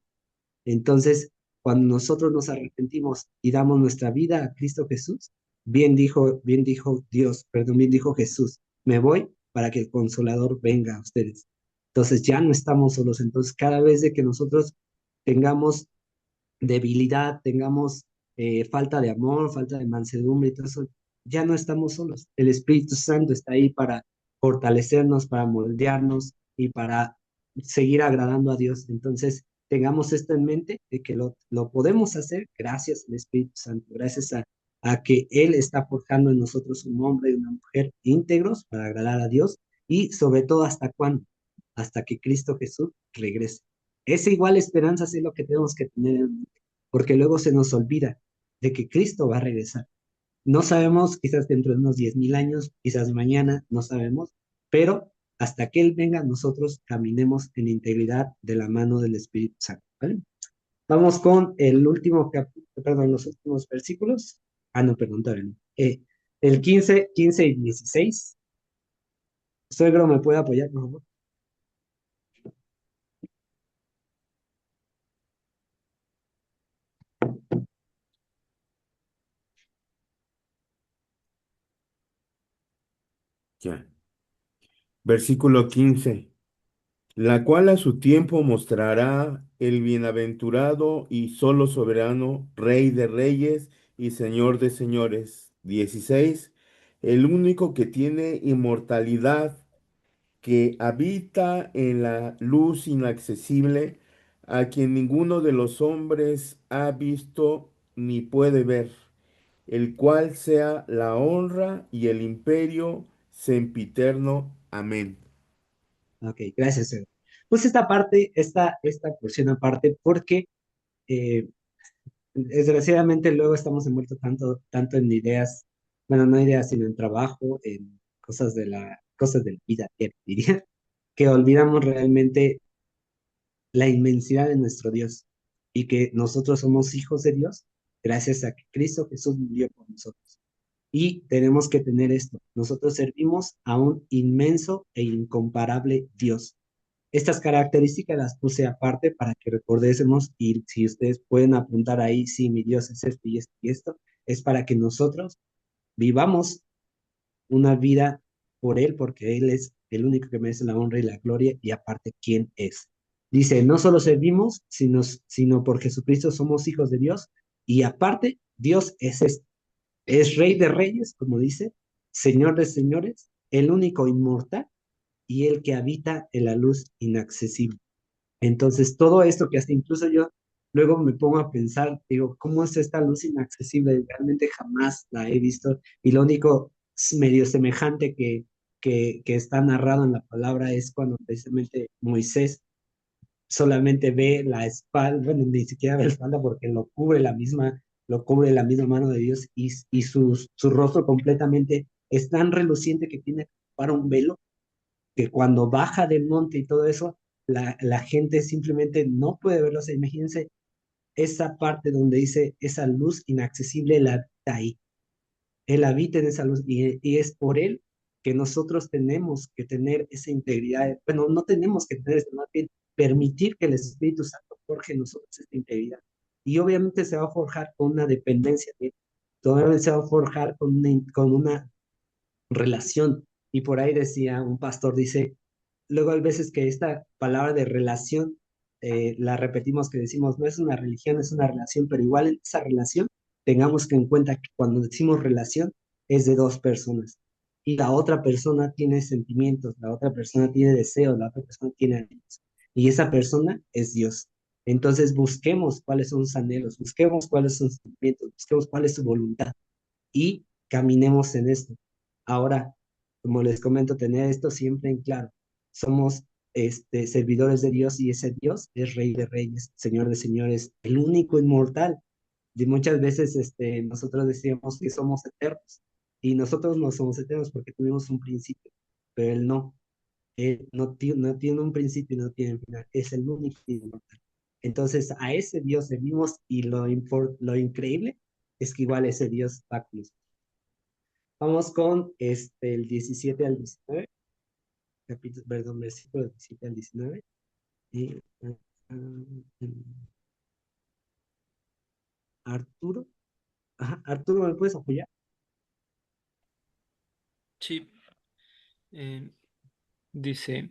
Entonces, cuando nosotros nos arrepentimos y damos nuestra vida a Cristo Jesús, bien dijo Dios, perdón, bien dijo Jesús, me voy para que el Consolador venga a ustedes. Entonces ya no estamos solos. Entonces, cada vez de que nosotros tengamos debilidad, tengamos falta de amor, falta de mansedumbre y todo eso, ya no estamos solos. El Espíritu Santo está ahí para fortalecernos, para moldearnos y para seguir agradando a Dios. Entonces, tengamos esto en mente, de que lo podemos hacer gracias al Espíritu Santo, gracias a que Él está forjando en nosotros un hombre y una mujer íntegros para agradar a Dios y sobre todo hasta cuándo, hasta que Cristo Jesús regrese. Esa igual esperanza es lo que tenemos que tener en mente, porque luego se nos olvida de que Cristo va a regresar. No sabemos, quizás dentro de unos 10,000 años, quizás mañana, no sabemos, pero hasta que Él venga, nosotros caminemos en integridad de la mano del Espíritu Santo, ¿vale? Vamos con el último capítulo, perdón, los últimos versículos. Ah, no, perdón, todavía no. El 15 y 16. Suegro, ¿me puede apoyar, por favor? Ya. Versículo 15. La cual a su tiempo mostrará el bienaventurado y solo soberano, Rey de reyes y Señor de señores. 16. El único que tiene inmortalidad, que habita en la luz inaccesible, a quien ninguno de los hombres ha visto ni puede ver, el cual sea la honra y el imperio sempiterno. Amén. Ok, gracias, suegro. Pues esta parte, esta porción aparte, porque eh, desgraciadamente luego estamos envueltos tanto en ideas, bueno, no ideas, sino en trabajo, en cosas de la vida diaria, diría, que olvidamos realmente la inmensidad de nuestro Dios y que nosotros somos hijos de Dios gracias a que Cristo Jesús murió por nosotros. Y tenemos que tener esto. Nosotros servimos a un inmenso e incomparable Dios. Estas características las puse aparte para que recordésemos, y si ustedes pueden apuntar ahí, sí, mi Dios es esto y esto y esto, es para que nosotros vivamos una vida por Él, porque Él es el único que merece la honra y la gloria, y aparte, ¿quién es? Dice, no solo servimos, sino por Jesucristo somos hijos de Dios, y aparte, Dios es esto, es Rey de reyes, como dice, Señor de señores, el único inmortal y el que habita en la luz inaccesible. Entonces, todo esto que hasta incluso yo luego me pongo a pensar, digo, ¿cómo es esta luz inaccesible? Realmente jamás la he visto y lo único medio semejante que está narrado en la palabra es cuando precisamente Moisés solamente ve la espalda, bueno, ni siquiera ve la espalda porque lo cubre la misma mano de Dios y su rostro completamente es tan reluciente que tiene para un velo que cuando baja del monte y todo eso, la gente simplemente no puede verlo. O sea, imagínense esa parte donde dice esa luz inaccesible, él habita ahí. Él habita en esa luz y es por él que nosotros tenemos que tener esa integridad. Bueno, no tenemos que tener, más bien permitir que el Espíritu Santo forje en nosotros esta integridad. Y obviamente se va a forjar con una dependencia de él. Obviamente se va a forjar con una relación. Y por ahí decía un pastor, dice, luego hay veces que esta palabra de relación la repetimos, que decimos, no es una religión, es una relación, pero igual en esa relación tengamos que en cuenta que cuando decimos relación es de dos personas y la otra persona tiene sentimientos, la otra persona tiene deseos, la otra persona tiene anhelos y esa persona es Dios. Entonces busquemos cuáles son sus anhelos, busquemos cuáles son sus sentimientos, busquemos cuál es su voluntad y caminemos en esto. Ahora, como les comento, tener esto siempre en claro. Somos servidores de Dios y ese Dios es Rey de reyes, Señor de señores, el único inmortal. Y muchas veces nosotros decíamos que somos eternos, Y nosotros no somos eternos porque tuvimos un principio, pero Él no. Él no tiene un principio y no tiene un final. Es el único y inmortal. Entonces, a ese Dios le vimos y lo increíble es que igual ese Dios va con nosotros. Vamos con el 17 al 19, capítulo, perdón, versículo 17 al 19. Y, Arturo, ajá, Arturo, ¿me puedes apoyar? Sí, eh, dice,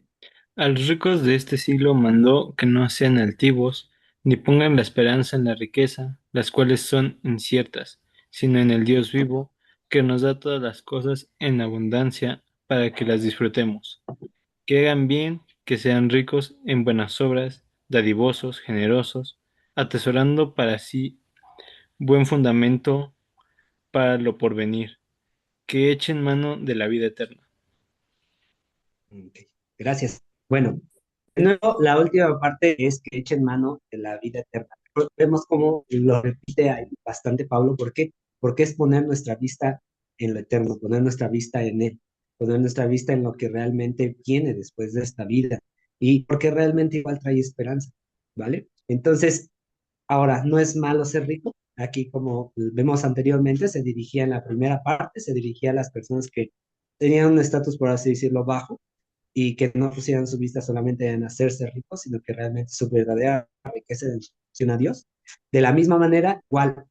a los ricos de este siglo mandó que no sean altivos, ni pongan la esperanza en la riqueza, las cuales son inciertas, sino en el Dios vivo, que nos da todas las cosas en abundancia para que las disfrutemos. Que hagan bien, que sean ricos en buenas obras, dadivosos, generosos, atesorando para sí buen fundamento para lo porvenir, que echen mano de la vida eterna. Ok, gracias. Bueno, de nuevo, la última parte es que echen mano de la vida eterna. Vemos cómo lo repite ahí bastante Pablo. ¿Por qué? Porque es poner nuestra vista en lo eterno, poner nuestra vista en Él, poner nuestra vista en lo que realmente viene después de esta vida y porque realmente igual trae esperanza, ¿vale? Entonces, ahora, no es malo ser rico. Aquí, como vemos anteriormente, se dirigía en la primera parte, se dirigía a las personas que tenían un estatus, por así decirlo, bajo y que no pusieran su vista solamente en hacerse ricos, sino que realmente su verdadera riqueza es en a Dios. De la misma manera, igual,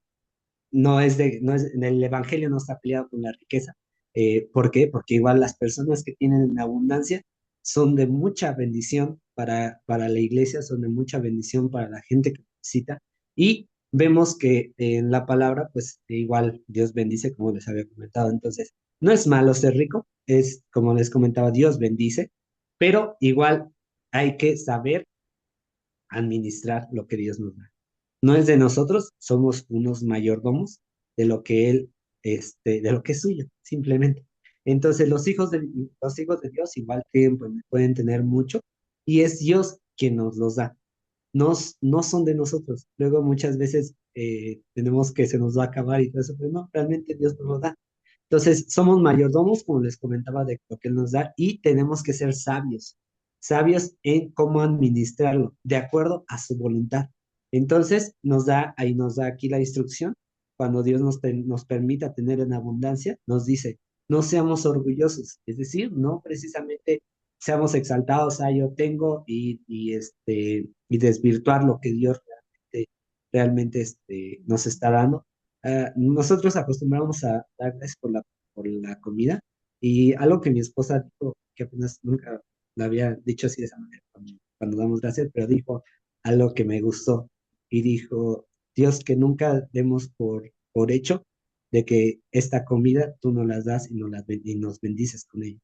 en el Evangelio no está peleado con la riqueza. ¿Por qué? Porque igual las personas que tienen en abundancia son de mucha bendición para la iglesia, son de mucha bendición para la gente que necesita. Y vemos que en la palabra, pues igual Dios bendice, como les había comentado. Entonces, no es malo ser rico, es como les comentaba, Dios bendice, pero igual hay que saber administrar lo que Dios nos da. No es de nosotros, somos unos mayordomos de lo que Él, de lo que es suyo, simplemente. Entonces, los hijos de Dios igual pueden tener mucho y es Dios quien nos los da. No son de nosotros. Luego muchas veces tenemos que se nos va a acabar y todo eso, pero no, realmente Dios nos lo da. Entonces, somos mayordomos, como les comentaba, de lo que Él nos da y tenemos que ser sabios, sabios en cómo administrarlo, de acuerdo a su voluntad. Entonces, nos da aquí la instrucción, cuando Dios nos permita tener en abundancia, nos dice, no seamos orgullosos, es decir, no precisamente seamos exaltados, yo tengo, y desvirtuar lo que Dios realmente nos está dando. Nosotros acostumbramos a dar gracias por la comida y algo que mi esposa dijo, que apenas nunca la había dicho así de esa manera cuando damos gracias, pero dijo algo que me gustó y dijo, Dios, que nunca demos por hecho de que esta comida tú nos las das y nos bendices con ella.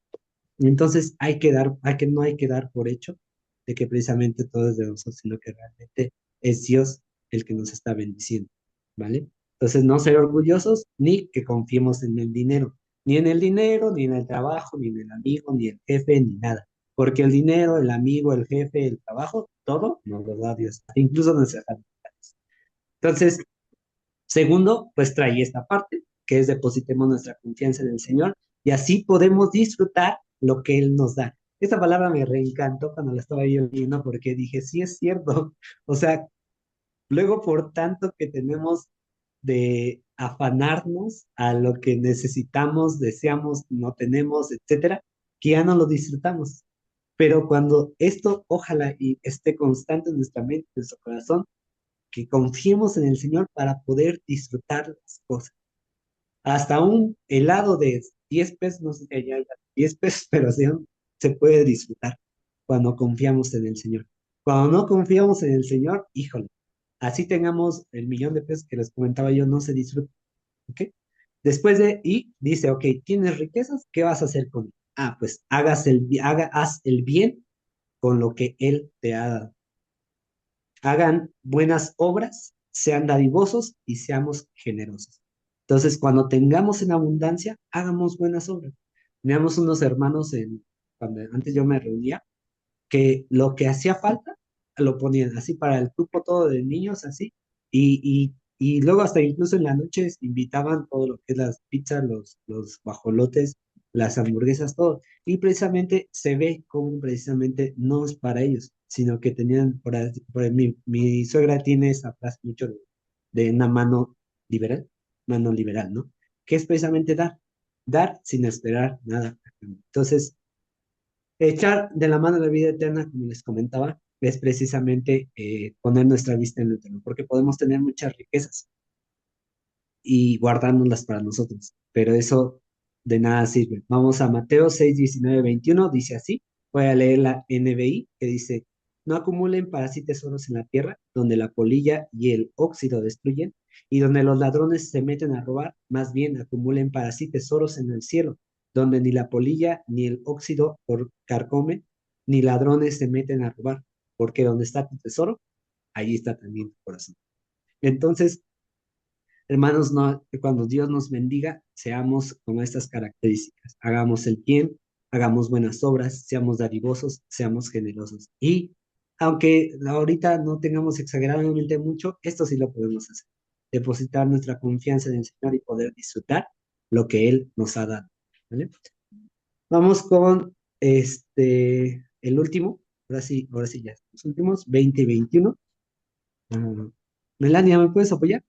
Entonces no hay que dar por hecho de que precisamente todo es de nosotros, sino que realmente es Dios el que nos está bendiciendo, ¿vale? Entonces no ser orgullosos ni que confiemos en el dinero, ni en el dinero, ni en el trabajo, ni en el amigo, ni el jefe, ni nada. Porque el dinero, el amigo, el jefe, el trabajo, todo nos lo da Dios, incluso nuestras habilidades. Entonces, segundo, pues trae esta parte, que es depositemos nuestra confianza en el Señor y así podemos disfrutar lo que Él nos da. Esta palabra me reencantó cuando la estaba yo leyendo porque dije, sí es cierto. O sea, luego por tanto que tenemos de afanarnos a lo que necesitamos, deseamos, no tenemos, etcétera, que ya no lo disfrutamos. Pero cuando esto, ojalá y esté constante en nuestra mente, en nuestro corazón, que confiemos en el Señor para poder disfrutar las cosas. Hasta un helado de 10 pesos, no sé si allá hay 10 pesos, pero sí, se puede disfrutar cuando confiamos en el Señor. Cuando no confiamos en el Señor, híjole, así tengamos el millón de pesos que les comentaba yo, no se disfruta. ¿Ok? Y dice, ok, tienes riquezas, ¿qué vas a hacer con él? Pues haz el bien con lo que Él te ha dado. Hagan buenas obras, sean dadivosos y seamos generosos. Entonces, cuando tengamos en abundancia, hagamos buenas obras. Teníamos unos hermanos cuando antes yo me reunía, que lo que hacía falta lo ponían así para el grupo todo de niños, así, y Y luego hasta incluso en la noche invitaban todo lo que es las pizzas, los guajolotes, las hamburguesas, todo. Y precisamente se ve como precisamente no es para ellos, sino que tenían, mi suegra tiene esa frase mucho de una mano liberal, ¿no? Que es precisamente dar sin esperar nada. Entonces, echar de la mano la vida eterna, como les comentaba, es precisamente poner nuestra vista en lo eterno, porque podemos tener muchas riquezas y guardárnoslas para nosotros, pero eso de nada sirve. Vamos a Mateo 6, 19, 21, dice así, voy a leer la NBI, que dice, no acumulen para sí tesoros en la tierra, donde la polilla y el óxido destruyen, y donde los ladrones se meten a robar, más bien acumulen para sí tesoros en el cielo, donde ni la polilla ni el óxido por carcome, ni ladrones se meten a robar, porque donde está tu tesoro, allí está también tu corazón. Entonces, hermanos, no, que cuando Dios nos bendiga, seamos con estas características. Hagamos el bien, hagamos buenas obras, seamos dadivosos, seamos generosos. Y aunque ahorita no tengamos exageradamente mucho, esto sí lo podemos hacer. Depositar nuestra confianza en el Señor y poder disfrutar lo que Él nos ha dado. ¿Vale? Vamos con el último. Ahora sí ya. Los últimos, 20 y 21. Melania, ¿me puedes apoyar?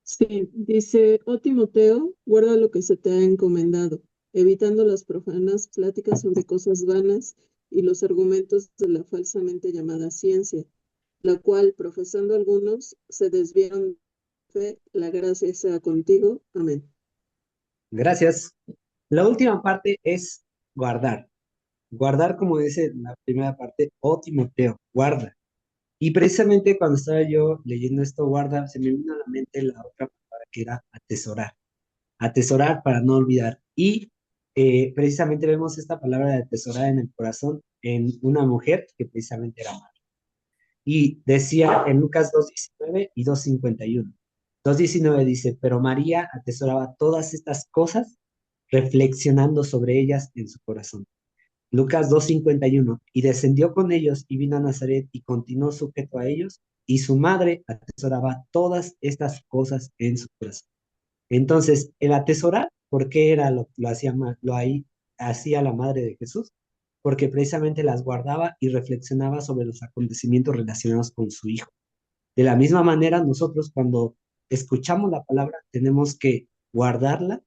Sí, dice, oh Timoteo, guarda lo que se te ha encomendado, evitando las profanas pláticas sobre cosas vanas y los argumentos de la falsamente llamada ciencia, la cual, profesando algunos, se desviaron de fe, la gracia sea contigo. Amén. Gracias. La última parte es guardar. Guardar, como dice la primera parte, oh Timoteo, guarda. Y precisamente cuando estaba yo leyendo esto, guarda, se me vino a la mente la otra palabra que era atesorar. Atesorar para no olvidar. Y precisamente vemos esta palabra de atesorar en el corazón en una mujer que precisamente era María. Y decía en Lucas 2:19 y 2:51. 2:19 dice, pero María atesoraba todas estas cosas reflexionando sobre ellas en su corazón. Lucas 2:51, y descendió con ellos y vino a Nazaret y continuó sujeto a ellos, y su madre atesoraba todas estas cosas en su corazón. Entonces, el atesorar, ¿por qué era lo hacía, hacía la madre de Jesús? Porque precisamente las guardaba y reflexionaba sobre los acontecimientos relacionados con su hijo. De la misma manera, nosotros cuando escuchamos la palabra, tenemos que guardarla,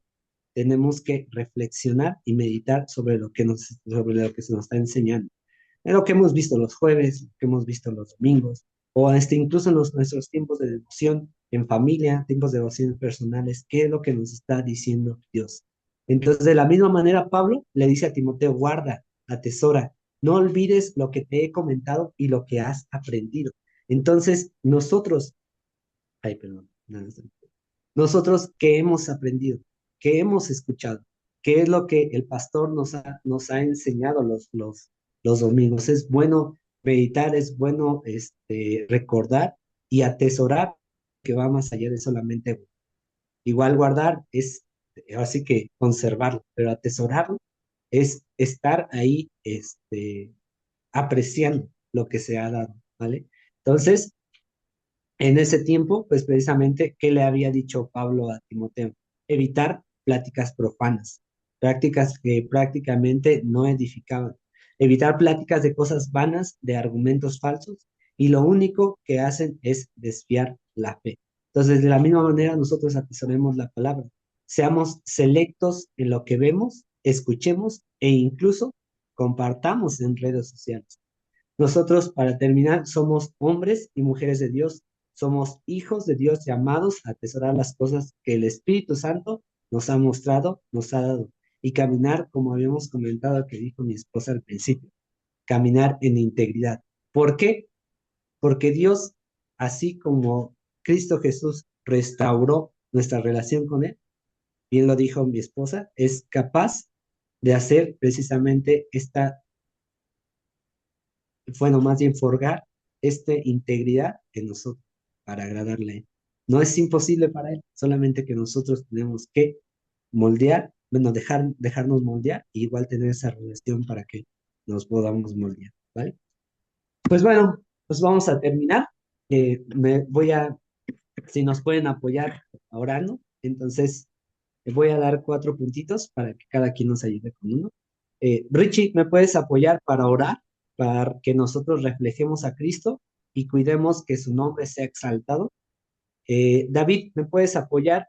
tenemos que reflexionar y meditar sobre lo que se nos está enseñando. Es lo que hemos visto los jueves, lo que hemos visto los domingos, o incluso en nuestros tiempos de devoción en familia, tiempos de devoción personales, qué es lo que nos está diciendo Dios. Entonces, de la misma manera, Pablo le dice a Timoteo, guarda, atesora, no olvides lo que te he comentado y lo que has aprendido. Entonces, perdón, nosotros, ¿qué hemos aprendido? ¿Qué hemos escuchado? ¿Qué es lo que el pastor nos ha enseñado los domingos? Es bueno meditar, es bueno recordar y atesorar que va más allá de solamente igual guardar es así que conservarlo, pero atesorarlo es estar ahí apreciando lo que se ha dado, ¿vale? Entonces, en ese tiempo, pues precisamente, ¿qué le había dicho Pablo a Timoteo? Evitar pláticas profanas, prácticas que prácticamente no edificaban. Evitar pláticas de cosas vanas, de argumentos falsos, y lo único que hacen es desviar la fe. Entonces, de la misma manera, nosotros atesoremos la palabra. Seamos selectos en lo que vemos, escuchemos e incluso compartamos en redes sociales. Nosotros, para terminar, somos hombres y mujeres de Dios, somos hijos de Dios llamados a atesorar las cosas que el Espíritu Santo nos ha mostrado, nos ha dado, y caminar, como habíamos comentado, que dijo mi esposa al principio, caminar en integridad. ¿Por qué? Porque Dios, así como Cristo Jesús restauró nuestra relación con Él, bien lo dijo mi esposa, es capaz de hacer precisamente más bien forjar esta integridad en nosotros para agradarle a Él. No es imposible para Él, solamente que nosotros tenemos que moldear, bueno, dejarnos moldear y igual tener esa relación para que nos podamos moldear, ¿vale? Pues bueno, pues vamos a terminar. Si nos pueden apoyar orando, entonces voy a dar 4 puntitos para que cada quien nos ayude con uno. Richie, ¿me puedes apoyar para orar, para que nosotros reflejemos a Cristo y cuidemos que su nombre sea exaltado? David, ¿me puedes apoyar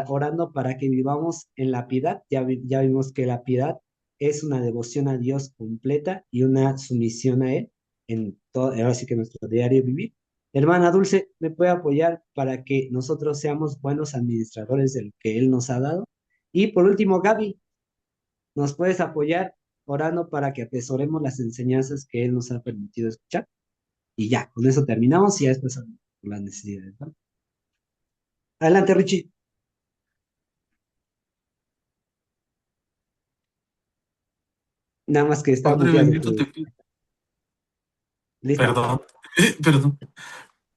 orando para que vivamos en la piedad? Ya vimos que la piedad es una devoción a Dios completa y una sumisión a Él en todo, ahora sí que nuestro diario vivir. Hermana Dulce, ¿me puede apoyar para que nosotros seamos buenos administradores del que Él nos ha dado? Y por último, Gaby, ¿nos puedes apoyar orando para que atesoremos las enseñanzas que Él nos ha permitido escuchar? Y ya, con eso terminamos y ya después hablamos por las necesidades, ¿no? Adelante, Richie. Nada más que está Padre muteado bendito, te tu... pido. Listo. Perdón, perdón.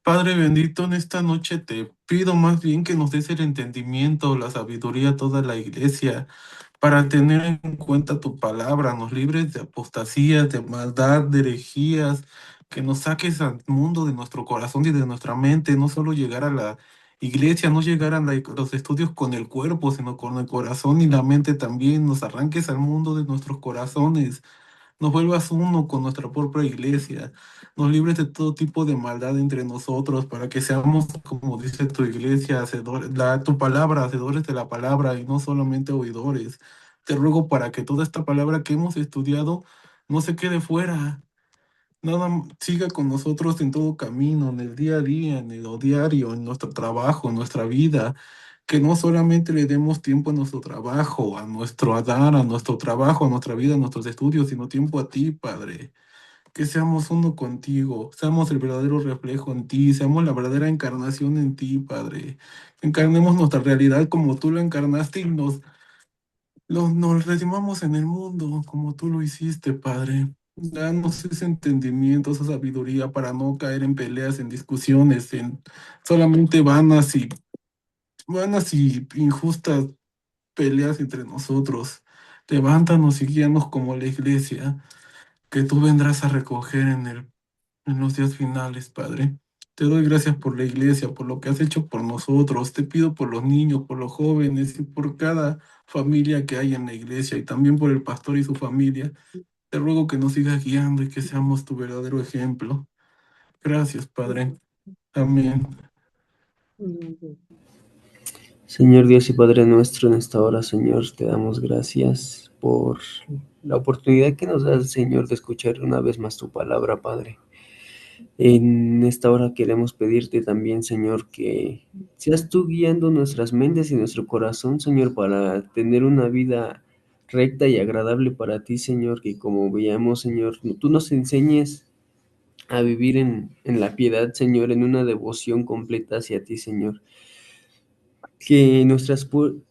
Padre bendito, en esta noche te pido más bien que nos des el entendimiento, la sabiduría a toda la iglesia, para tener en cuenta tu palabra, nos libres de apostasías, de maldad, de herejías, que nos saques al mundo de nuestro corazón y de nuestra mente, no solo llegar a la iglesia, no llegar a los estudios con el cuerpo, sino con el corazón y la mente también, nos arranques al mundo de nuestros corazones, nos vuelvas uno con nuestra propia iglesia, nos libres de todo tipo de maldad entre nosotros, para que seamos, como dice tu iglesia, tu palabra, hacedores de la palabra y no solamente oidores. Te ruego para que toda esta palabra que hemos estudiado no se quede fuera, siga con nosotros en todo camino, en el día a día, en lo diario, en nuestro trabajo, en nuestra vida. Que no solamente le demos tiempo a nuestro trabajo, a nuestro dar, a nuestro trabajo, a nuestra vida, a nuestros estudios, sino tiempo a ti, Padre. Que seamos uno contigo, seamos el verdadero reflejo en ti, seamos la verdadera encarnación en ti, Padre. Que encarnemos nuestra realidad como tú la encarnaste y nos redimamos en el mundo como tú lo hiciste, Padre. Danos ese entendimiento, esa sabiduría para no caer en peleas, en discusiones, en solamente vanas y injustas peleas entre nosotros. Levántanos y guíanos como la iglesia, que tú vendrás a recoger en los días finales, Padre. Te doy gracias por la iglesia, por lo que has hecho por nosotros. Te pido por los niños, por los jóvenes y por cada familia que hay en la iglesia y también por el pastor y su familia. Te ruego que nos sigas guiando y que seamos tu verdadero ejemplo. Gracias, Padre. Amén. Señor Dios y Padre nuestro, en esta hora, Señor, te damos gracias por la oportunidad que nos das, Señor, de escuchar una vez más tu palabra, Padre. En esta hora queremos pedirte también, Señor, que seas tú guiando nuestras mentes y nuestro corazón, Señor, para tener una vida recta y agradable para ti, Señor, que como veíamos, Señor, tú nos enseñes a vivir en la piedad, Señor, en una devoción completa hacia ti, Señor. Que nuestras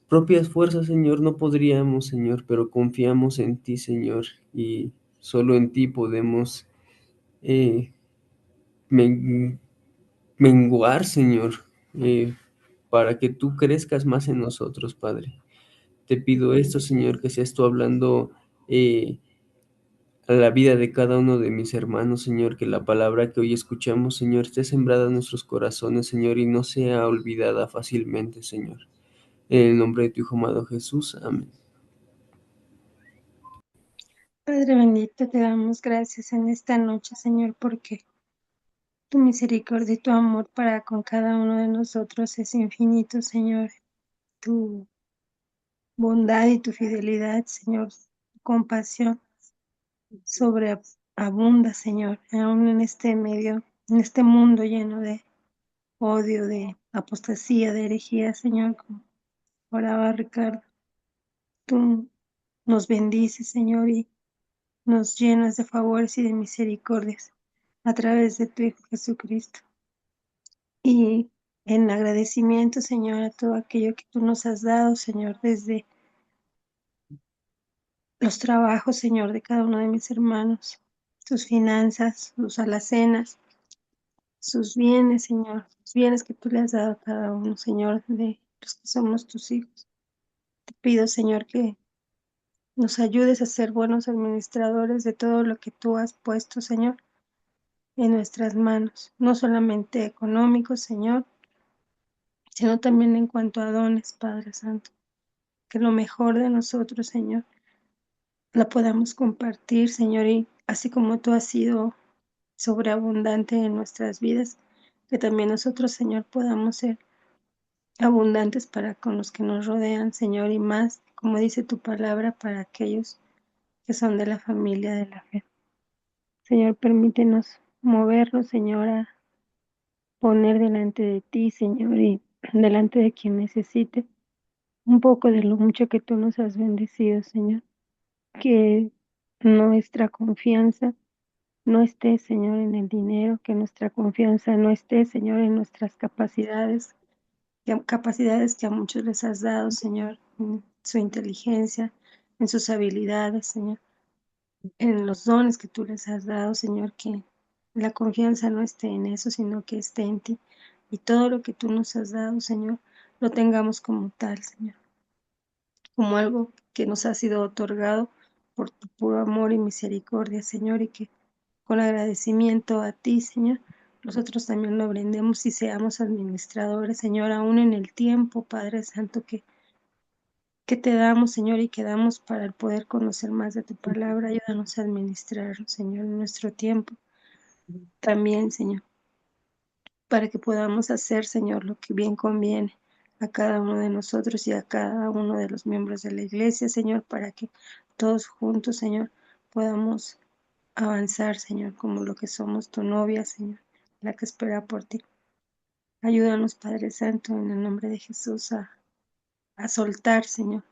propias fuerzas, Señor, no podríamos, Señor, pero confiamos en ti, Señor, y solo en ti podemos eh, men- menguar, Señor, para que tú crezcas más en nosotros, Padre. Te pido esto, Señor, que seas tú hablando eh, a la vida de cada uno de mis hermanos, Señor, que la palabra que hoy escuchamos, Señor, esté sembrada en nuestros corazones, Señor, y no sea olvidada fácilmente, Señor. En el nombre de tu Hijo amado Jesús. Amén. Padre bendito, te damos gracias en esta noche, Señor, porque tu misericordia y tu amor para con cada uno de nosotros es infinito, Señor. Tu bondad y tu fidelidad, Señor, tu compasión sobreabunda, Señor, aún en este medio, en este mundo lleno de odio, de apostasía, de herejía, Señor, como oraba Ricardo. Tú nos bendices, Señor, y nos llenas de favores y de misericordias a través de tu Hijo Jesucristo. Y en agradecimiento, Señor, a todo aquello que tú nos has dado, Señor, desde los trabajos, Señor, de cada uno de mis hermanos, sus finanzas, sus alacenas, sus bienes, Señor, sus bienes que tú le has dado a cada uno, Señor, de los que somos tus hijos. Te pido, Señor, que nos ayudes a ser buenos administradores de todo lo que tú has puesto, Señor, en nuestras manos, no solamente económicos, Señor, sino también en cuanto a dones, Padre Santo, que lo mejor de nosotros, Señor, la podamos compartir, Señor, y así como tú has sido sobreabundante en nuestras vidas, que también nosotros, Señor, podamos ser abundantes para con los que nos rodean, Señor, y más, como dice tu palabra, para aquellos que son de la familia de la fe. Señor, permítenos movernos, Señor, a poner delante de ti, Señor, y delante de quien necesite un poco de lo mucho que tú nos has bendecido, Señor. Que nuestra confianza no esté, Señor, en el dinero, que nuestra confianza no esté, Señor, en nuestras capacidades que a muchos les has dado, Señor, en su inteligencia, en sus habilidades, Señor, en los dones que tú les has dado, Señor, que la confianza no esté en eso, sino que esté en ti. Y todo lo que tú nos has dado, Señor, lo tengamos como tal, Señor, como algo que nos ha sido otorgado por tu puro amor y misericordia, Señor, y que con agradecimiento a ti, Señor, nosotros también lo brindemos y seamos administradores, Señor, aún en el tiempo, Padre Santo, que te damos, Señor, y que damos para el poder conocer más de tu palabra. Ayúdanos a administrar, Señor, nuestro tiempo también, Señor, para que podamos hacer, Señor, lo que bien conviene a cada uno de nosotros y a cada uno de los miembros de la iglesia, Señor, para que todos juntos, Señor, podamos avanzar, Señor, como lo que somos tu novia, Señor, la que espera por ti. Ayúdanos, Padre Santo, en el nombre de Jesús, a soltar, Señor,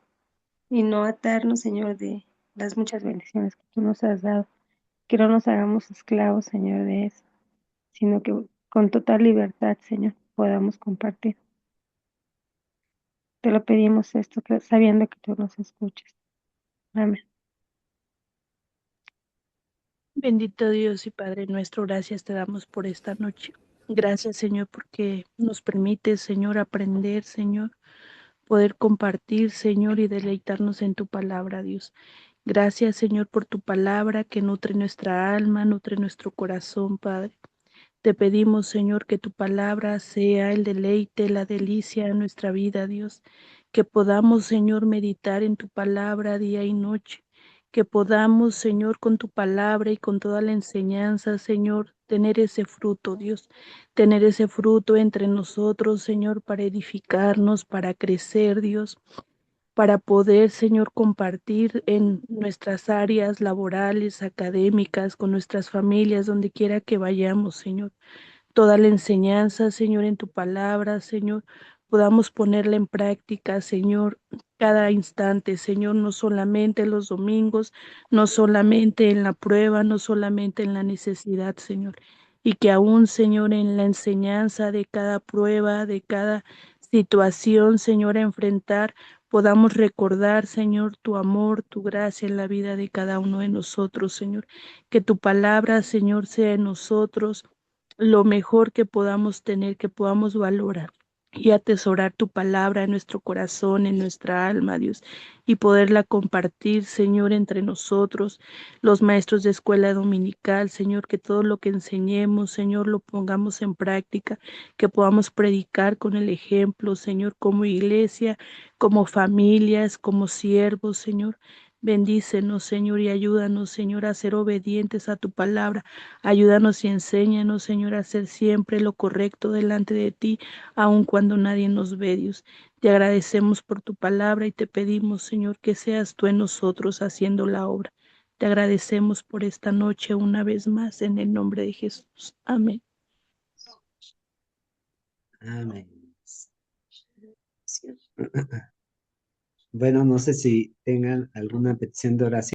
y no atarnos, Señor, de las muchas bendiciones que tú nos has dado. Que no nos hagamos esclavos, Señor, de eso, sino que con total libertad, Señor, podamos compartir. Te lo pedimos esto, sabiendo que tú nos escuchas. Amén. Bendito Dios y Padre nuestro, gracias te damos por esta noche. Gracias, Señor, porque nos permite, Señor, aprender, Señor, poder compartir, Señor, y deleitarnos en tu palabra, Dios. Gracias, Señor, por tu palabra que nutre nuestra alma, nutre nuestro corazón, Padre. Te pedimos, Señor, que tu palabra sea el deleite, la delicia de nuestra vida, Dios. Que podamos, Señor, meditar en tu palabra día y noche. Que podamos, Señor, con tu palabra y con toda la enseñanza, Señor, tener ese fruto, Dios. Tener ese fruto entre nosotros, Señor, para edificarnos, para crecer, Dios, para poder, Señor, compartir en nuestras áreas laborales, académicas, con nuestras familias, donde quiera que vayamos, Señor. Toda la enseñanza, Señor, en tu palabra, Señor, podamos ponerla en práctica, Señor, cada instante, Señor, no solamente los domingos, no solamente en la prueba, no solamente en la necesidad, Señor, y que aún, Señor, en la enseñanza de cada prueba, de cada situación, Señor, a enfrentar, podamos recordar, Señor, tu amor, tu gracia en la vida de cada uno de nosotros, Señor, que tu palabra, Señor, sea en nosotros lo mejor que podamos tener, que podamos valorar y atesorar tu palabra en nuestro corazón, en nuestra alma, Dios, y poderla compartir, Señor, entre nosotros, los maestros de escuela dominical, Señor, que todo lo que enseñemos, Señor, lo pongamos en práctica, que podamos predicar con el ejemplo, Señor, como iglesia, como familias, como siervos, Señor. Bendícenos, Señor, y ayúdanos, Señor, a ser obedientes a tu palabra. Ayúdanos y enséñanos, Señor, a hacer siempre lo correcto delante de ti, aun cuando nadie nos ve, Dios. Te agradecemos por tu palabra y te pedimos, Señor, que seas tú en nosotros haciendo la obra. Te agradecemos por esta noche una vez más en el nombre de Jesús. Amén. Amén. Bueno, no sé si tengan alguna petición de oración.